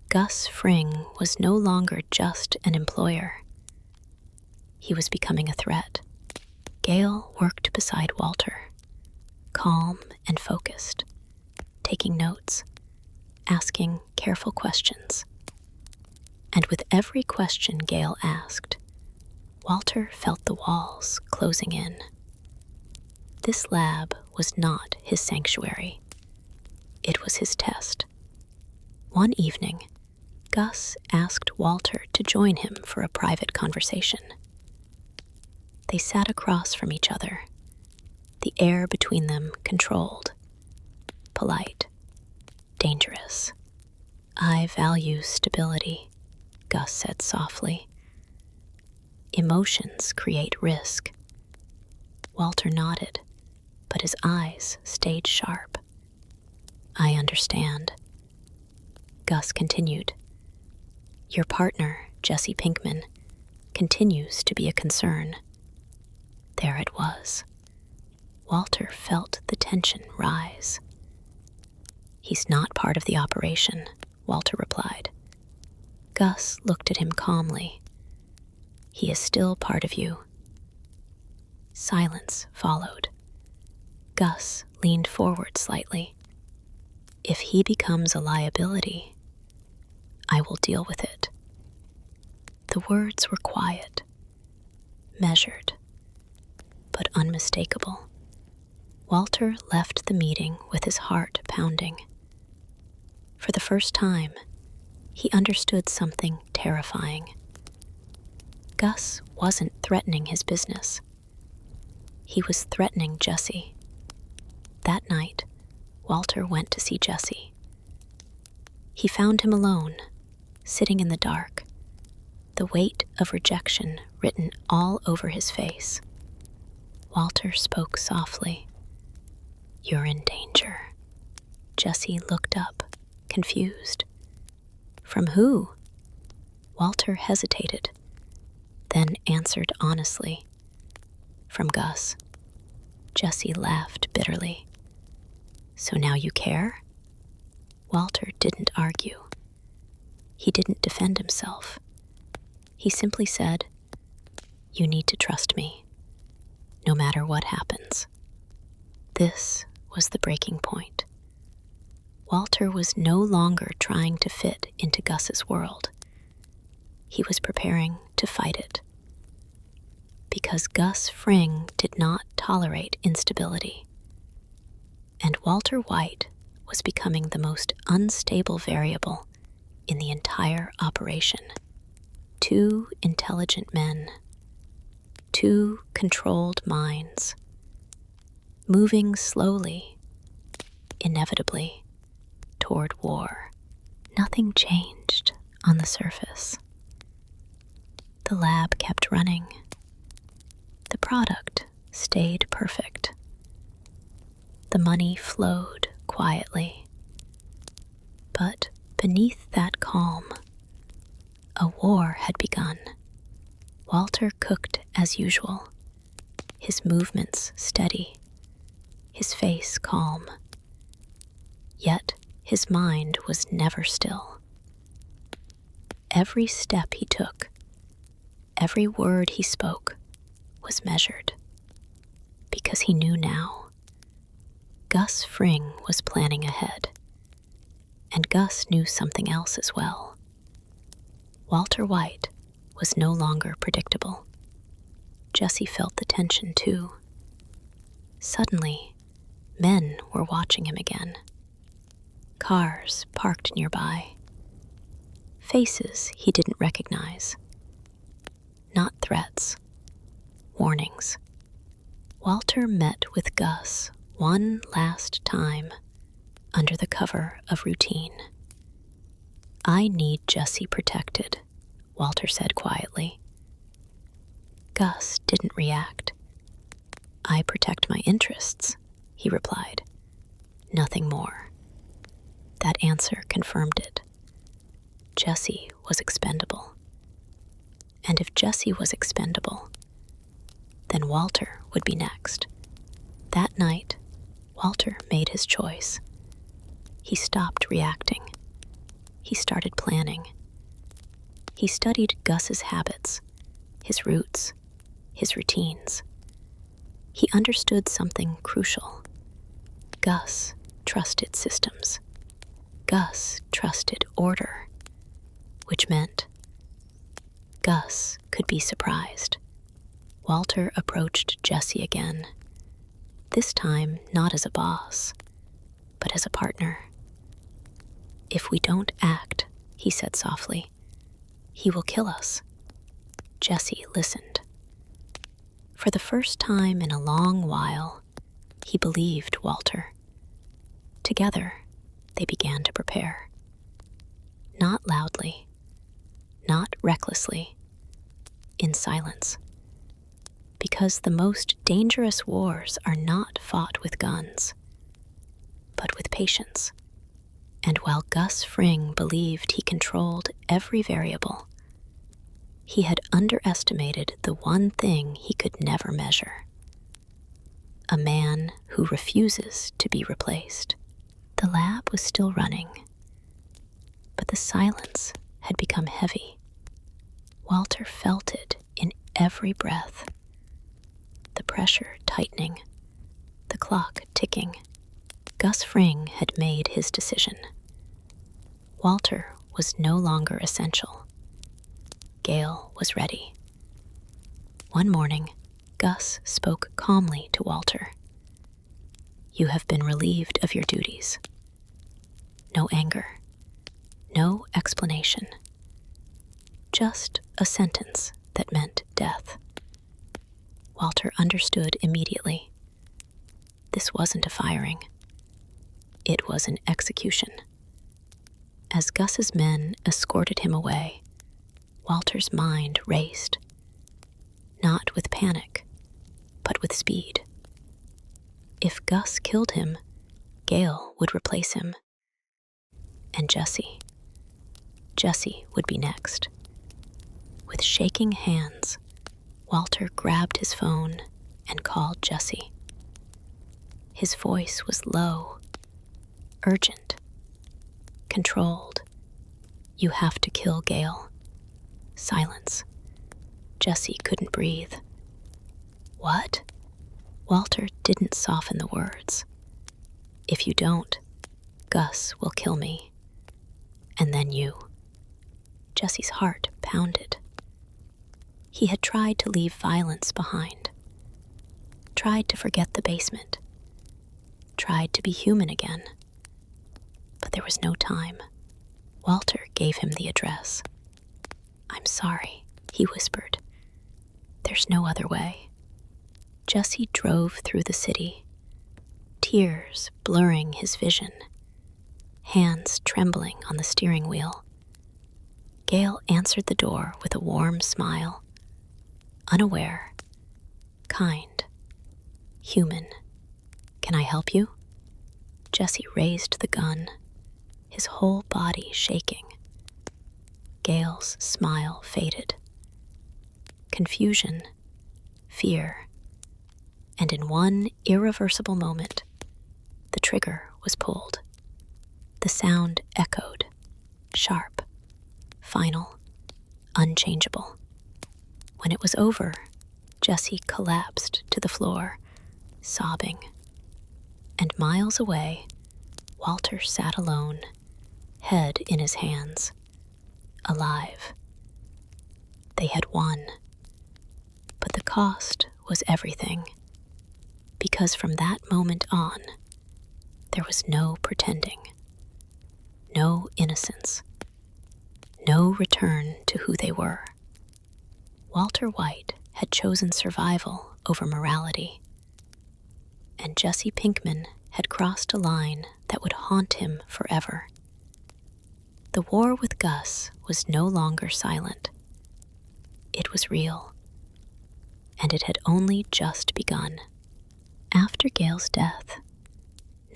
Gus Fring was no longer just an employer. He was becoming a threat. Gale worked beside Walter, calm and focused, taking notes, asking careful questions. And with every question Gale asked, Walter felt the walls closing in. This lab was not his sanctuary. It was his test. One evening, Gus asked Walter to join him for a private conversation. They sat across from each other, the air between them controlled, polite, dangerous. "I value stability," Gus said softly. "Emotions create risk." Walter nodded, but his eyes stayed sharp. "I understand." Gus continued. "Your partner, Jesse Pinkman, continues to be a concern." There it was. Walter felt the tension rise. "He's not part of the operation," Walter replied. Gus looked at him calmly. "He is still part of you." Silence followed. Gus leaned forward slightly. "If he becomes a liability, I will deal with it." The words were quiet, measured, but unmistakable. Walter left the meeting with his heart pounding. For the first time, he understood something terrifying. Gus wasn't threatening his business. He was threatening Jesse. That night, Walter went to see Jesse. He found him alone, sitting in the dark, the weight of rejection written all over his face. Walter spoke softly. "You're in danger." Jesse looked up, confused. "From who?" Walter hesitated, then answered honestly. "From Gus." Jesse laughed bitterly. So now you care? Walter didn't argue. He didn't defend himself. He simply said, "You need to trust me, no matter what happens." This was the breaking point. Walter was no longer trying to fit into Gus's world. He was preparing to fight it. Because Gus Fring did not tolerate instability. And Walter White was becoming the most unstable variable in the entire operation. Two intelligent men, two controlled minds, moving slowly, inevitably, toward war. Nothing changed on the surface. The lab kept running. The product stayed perfect. The money flowed quietly. But beneath that calm, a war had begun. Walter cooked as usual, his movements steady, his face calm. Yet his mind was never still. Every step he took, every word he spoke, was measured, because he knew now. Gus Fring was planning ahead, and Gus knew something else as well. Walter White was no longer predictable. Jesse felt the tension too. Suddenly, men were watching him again. Cars parked nearby. Faces he didn't recognize. Not threats, warnings. Walter met with Gus one last time under the cover of routine. "I need Jesse protected," Walter said quietly. Gus didn't react. "I protect my interests," he replied. Nothing more. That answer confirmed it. Jesse was expendable. And if Jesse was expendable, then Walter would be next. That night, Walter made his choice. He stopped reacting. He started planning. He studied Gus's habits, his roots, his routines. He understood something crucial. Gus trusted systems. Gus trusted order, which meant Gus could be surprised. Walter approached Jesse again, this time not as a boss, but as a partner. "If we don't act," he said softly, "he will kill us." Jesse listened. For the first time in a long while, he believed Walter. Together, they began to prepare. Not loudly, not recklessly, in silence. Because the most dangerous wars are not fought with guns, but with patience. And while Gus Fring believed he controlled every variable, he had underestimated the one thing he could never measure: a man who refuses to be replaced. The lab was still running, but the silence had become heavy. Walter felt it in every breath. The pressure tightening, the clock ticking. Gus Fring had made his decision. Walter was no longer essential. Gale was ready. One morning, Gus spoke calmly to Walter. "You have been relieved of your duties." No anger, no explanation. Just a sentence that meant death. Walter understood immediately. This wasn't a firing. It was an execution. As Gus's men escorted him away, Walter's mind raced. Not with panic, but with speed. If Gus killed him, Gale would replace him. And Jesse would be next. With shaking hands, Walter grabbed his phone and called Jesse. His voice was low, urgent, controlled. You have to kill Gale. Silence. Jesse couldn't breathe. What? Walter didn't soften the words. If you don't, Gus will kill me. And then you. Jesse's heart pounded. He had tried to leave violence behind. Tried to forget the basement. Tried to be human again. But there was no time. Walter gave him the address. I'm sorry, he whispered. There's no other way. Jesse drove through the city, tears blurring his vision, hands trembling on the steering wheel. Gale answered the door with a warm smile, unaware, kind, human. Can I help you? Jesse raised the gun, his whole body shaking. Gale's smile faded. Confusion, fear, and in one irreversible moment, the trigger was pulled. The sound echoed, sharp, final, unchangeable. When it was over, Jesse collapsed to the floor, sobbing. And miles away, Walter sat alone, head in his hands, alive. They had won. But the cost was everything, because from that moment on, there was no pretending, no innocence, no return to who they were. Walter White had chosen survival over morality, and Jesse Pinkman had crossed a line that would haunt him forever. The war with Gus was no longer silent. It was real, and it had only just begun. After Gale's death,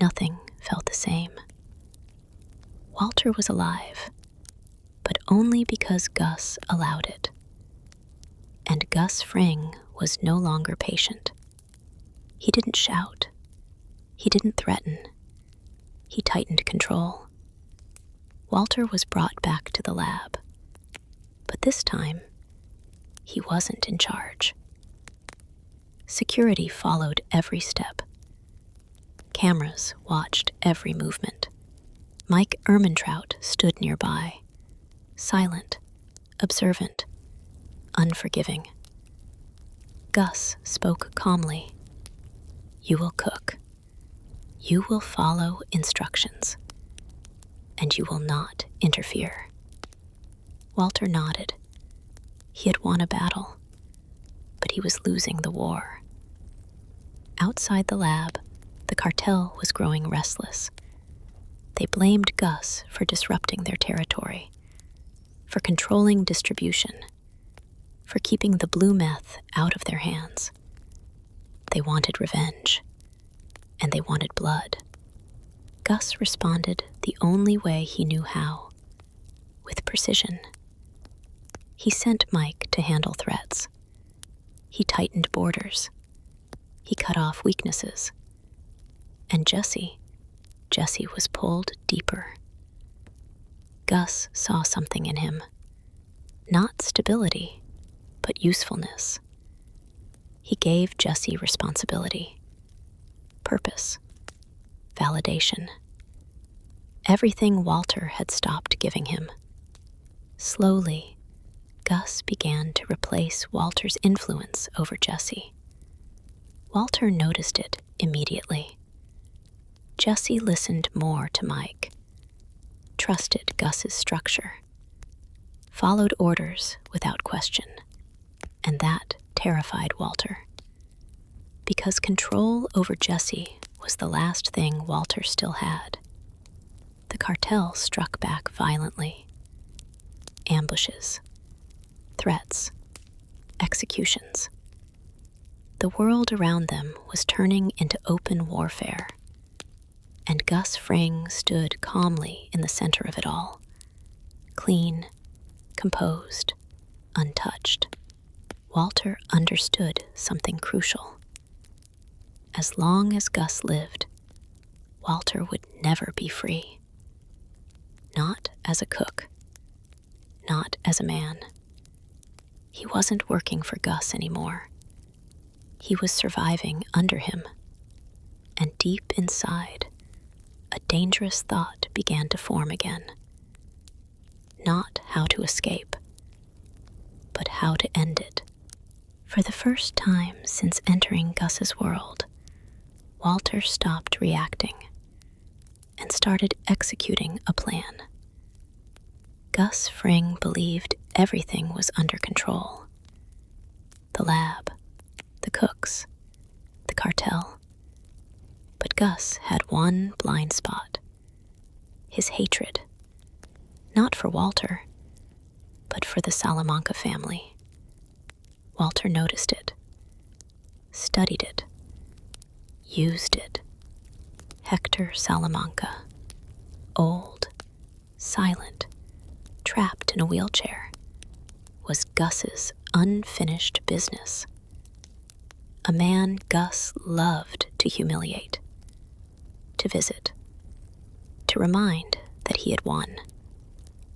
nothing felt the same. Walter was alive, but only because Gus allowed it. And Gus Fring was no longer patient. He didn't shout. He didn't threaten. He tightened control. Walter was brought back to the lab, but this time, he wasn't in charge. Security followed every step. Cameras watched every movement. Mike Ehrmantraut stood nearby, silent, observant, unforgiving. Gus spoke calmly. You will cook. You will follow instructions. And you will not interfere. Walter nodded. He had won a battle, but he was losing the war. Outside the lab, the cartel was growing restless. They blamed Gus for disrupting their territory, for controlling distribution, for keeping the blue meth out of their hands. They wanted revenge, and they wanted blood. Gus responded the only way he knew how, with precision. He sent Mike to handle threats. He tightened borders. He cut off weaknesses. And Jesse was pulled deeper. Gus saw something in him. Not stability, but usefulness. He gave Jesse responsibility, purpose, validation. Everything Walter had stopped giving him. Slowly, Gus began to replace Walter's influence over Jesse. Walter noticed it immediately. Jesse listened more to Mike, trusted Gus's structure, followed orders without question, and that terrified Walter. Because control over Jesse was the last thing Walter still had. The cartel struck back violently. Ambushes, threats, executions. The world around them was turning into open warfare, and Gus Fring stood calmly in the center of it all, clean, composed, untouched. Walter understood something crucial. As long as Gus lived, Walter would never be free. Not as a cook, not as a man. He wasn't working for Gus anymore. He was surviving under him. And deep inside, a dangerous thought began to form again. Not how to escape, but how to end it. For the first time since entering Gus's world, Walter stopped reacting and started executing a plan. Gus Fring believed everything was under control. The lab, the cooks, the cartel. But Gus had one blind spot. His hatred. Not for Walter, but for the Salamanca family. Walter noticed it, studied it, used it. Hector Salamanca, old, silent, trapped in a wheelchair, was Gus's unfinished business. A man Gus loved to humiliate, to visit, to remind that he had won.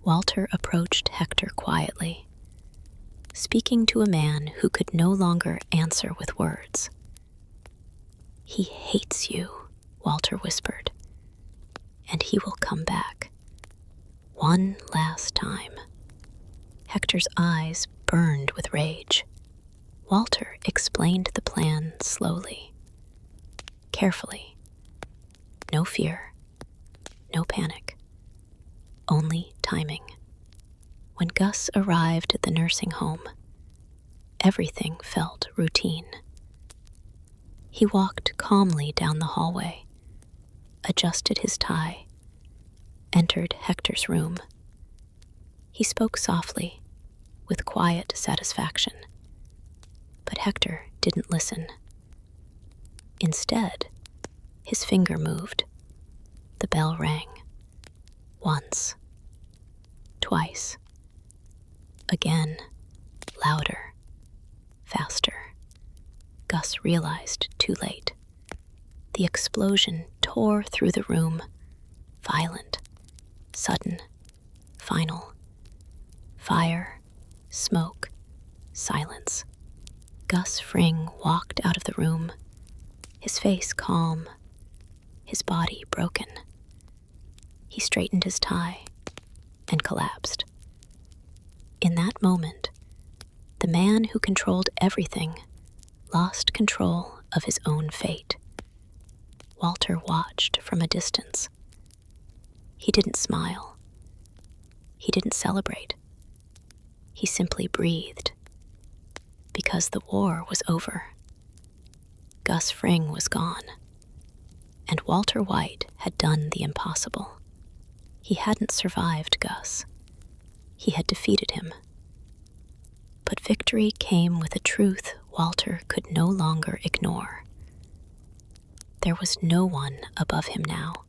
Walter approached Hector quietly, speaking to a man who could no longer answer with words. "He hates you," Walter whispered, "and he will come back. One last time." Hector's eyes burned with rage. Walter explained the plan slowly, carefully. No fear, no panic, only timing. When Gus arrived at the nursing home, everything felt routine. He walked calmly down the hallway, adjusted his tie, entered Hector's room. He spoke softly, with quiet satisfaction. But Hector didn't listen. Instead, his finger moved. The bell rang. Once. Twice. Again. Louder. Faster. Gus realized too late. The explosion tore through the room. Violent. Sudden. Final. Fire. Smoke. Silence. Gus Fring walked out of the room, his face calm, his body broken. He straightened his tie and collapsed. In that moment, the man who controlled everything lost control of his own fate. Walter watched from a distance. He didn't smile. He didn't celebrate. He simply breathed. Because the war was over. Gus Fring was gone, and Walter White had done the impossible. He hadn't survived Gus. He had defeated him. But victory came with a truth Walter could no longer ignore. There was no one above him now,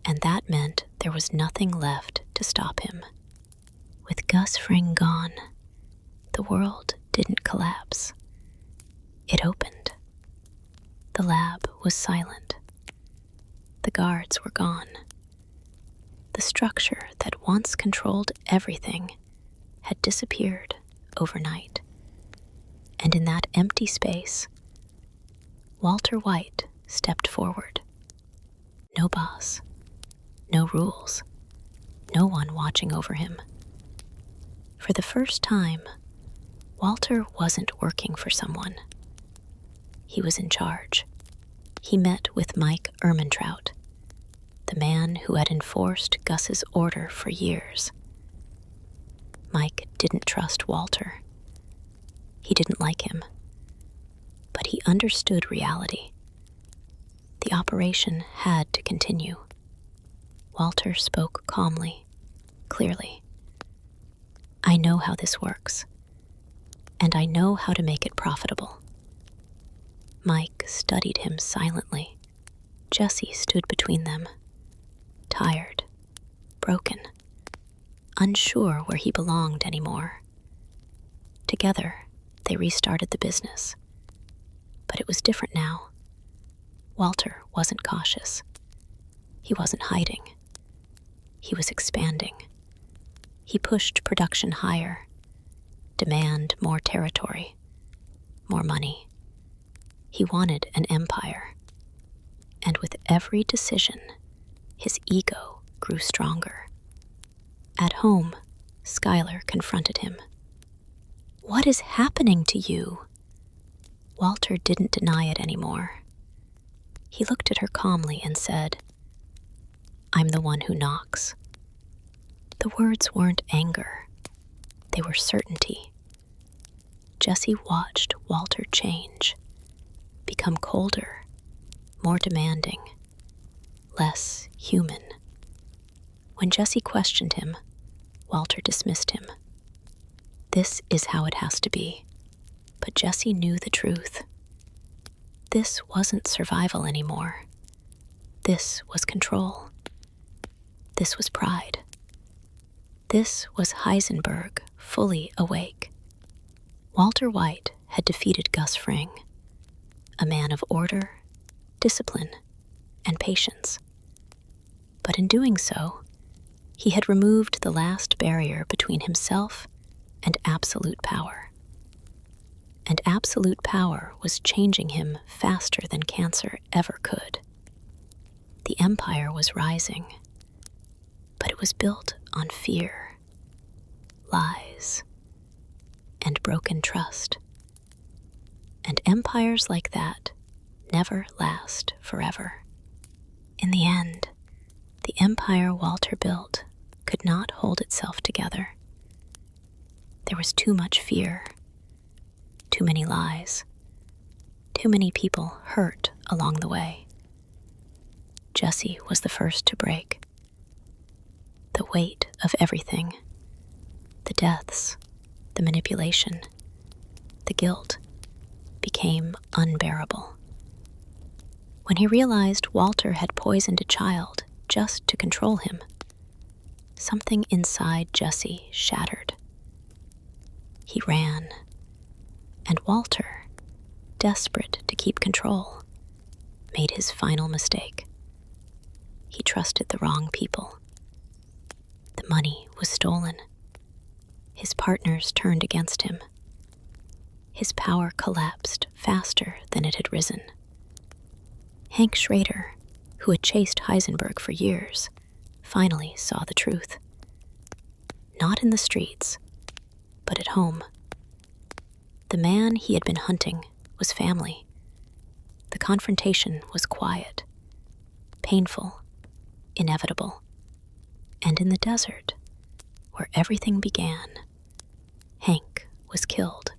and that meant there was nothing left to stop him. With Gus Fring gone, the world didn't collapse. It opened. The lab was silent. The guards were gone. The structure that once controlled everything had disappeared overnight. And in that empty space, Walter White stepped forward. No boss, no rules, no one watching over him. For the first time, Walter wasn't working for someone. He was in charge. He met with Mike Ehrmantraut, the man who had enforced Gus's order for years. Mike didn't trust Walter. He didn't like him. But he understood reality. The operation had to continue. Walter spoke calmly, clearly. "I know how this works. And I know how to make it profitable." Mike studied him silently. Jesse stood between them, tired, broken, unsure where he belonged anymore. Together, they restarted the business. But it was different now. Walter wasn't cautious. He wasn't hiding. He was expanding. He pushed production higher, demand more territory, more money. He wanted an empire. And with every decision, his ego grew stronger. At home, Skylar confronted him. "What is happening to you?" Walter didn't deny it anymore. He looked at her calmly and said, "I'm the one who knocks." The words weren't anger. They were certainty. Jessie watched Walter change, become colder, more demanding, less human. When Jessie questioned him, Walter dismissed him. This is how it has to be. But Jessie knew the truth. This wasn't survival anymore. This was control. This was pride. This was Heisenberg fully awake. Walter White had defeated Gus Fring, a man of order, discipline, and patience. But in doing so, he had removed the last barrier between himself and absolute power. And absolute power was changing him faster than cancer ever could. The empire was rising, but it was built on fear, lies, and broken trust. And empires like that never last forever. In the end, the empire Walter built could not hold itself together. There was too much fear, too many lies, too many people hurt along the way. Jessie was the first to break. The weight of everything, the deaths, the manipulation, the guilt, became unbearable. When he realized Walter had poisoned a child just to control him, something inside Jessie shattered. He ran, and Walter, desperate to keep control, made his final mistake. He trusted the wrong people. The money was stolen. His partners turned against him. His power collapsed faster than it had risen. Hank Schrader, who had chased Heisenberg for years, finally saw the truth. Not in the streets, but at home. The man he had been hunting was family. The confrontation was quiet, painful, inevitable. And in the desert, where everything began, Hank was killed.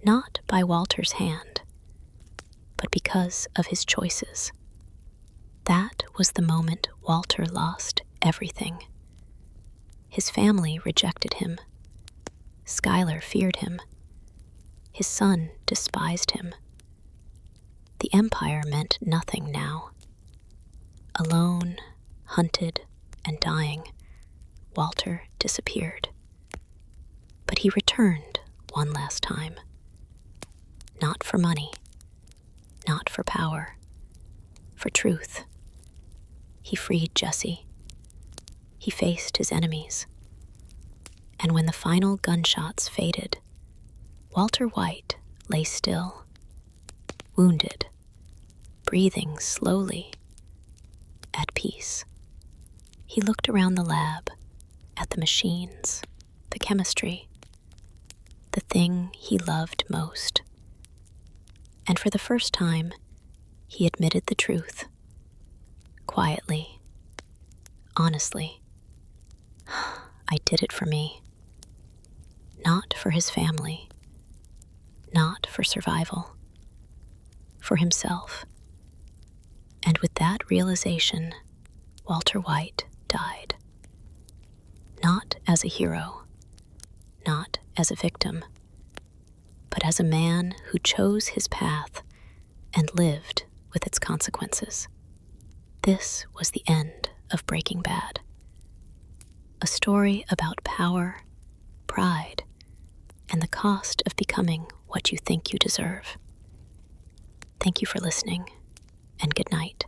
Not by Walter's hand, but because of his choices. That was the moment Walter lost everything. His family rejected him. Skylar feared him. His son despised him. The empire meant nothing now. Alone, hunted, and dying, Walter disappeared. But he returned one last time. Not for money, not for power, for truth. He freed Jessie. He faced his enemies. And when the final gunshots faded, Walter White lay still, wounded, breathing slowly, at peace. He looked around the lab, at the machines, the chemistry, the thing he loved most. And for the first time, he admitted the truth. Quietly, honestly. I did it for me. Not for his family. Not for survival. For himself. And with that realization, Walter White died. Not as a hero. Not as a victim. But as a man who chose his path and lived with its consequences. This was the end of Breaking Bad. A story about power, pride, and the cost of becoming what you think you deserve. Thank you for listening, and good night.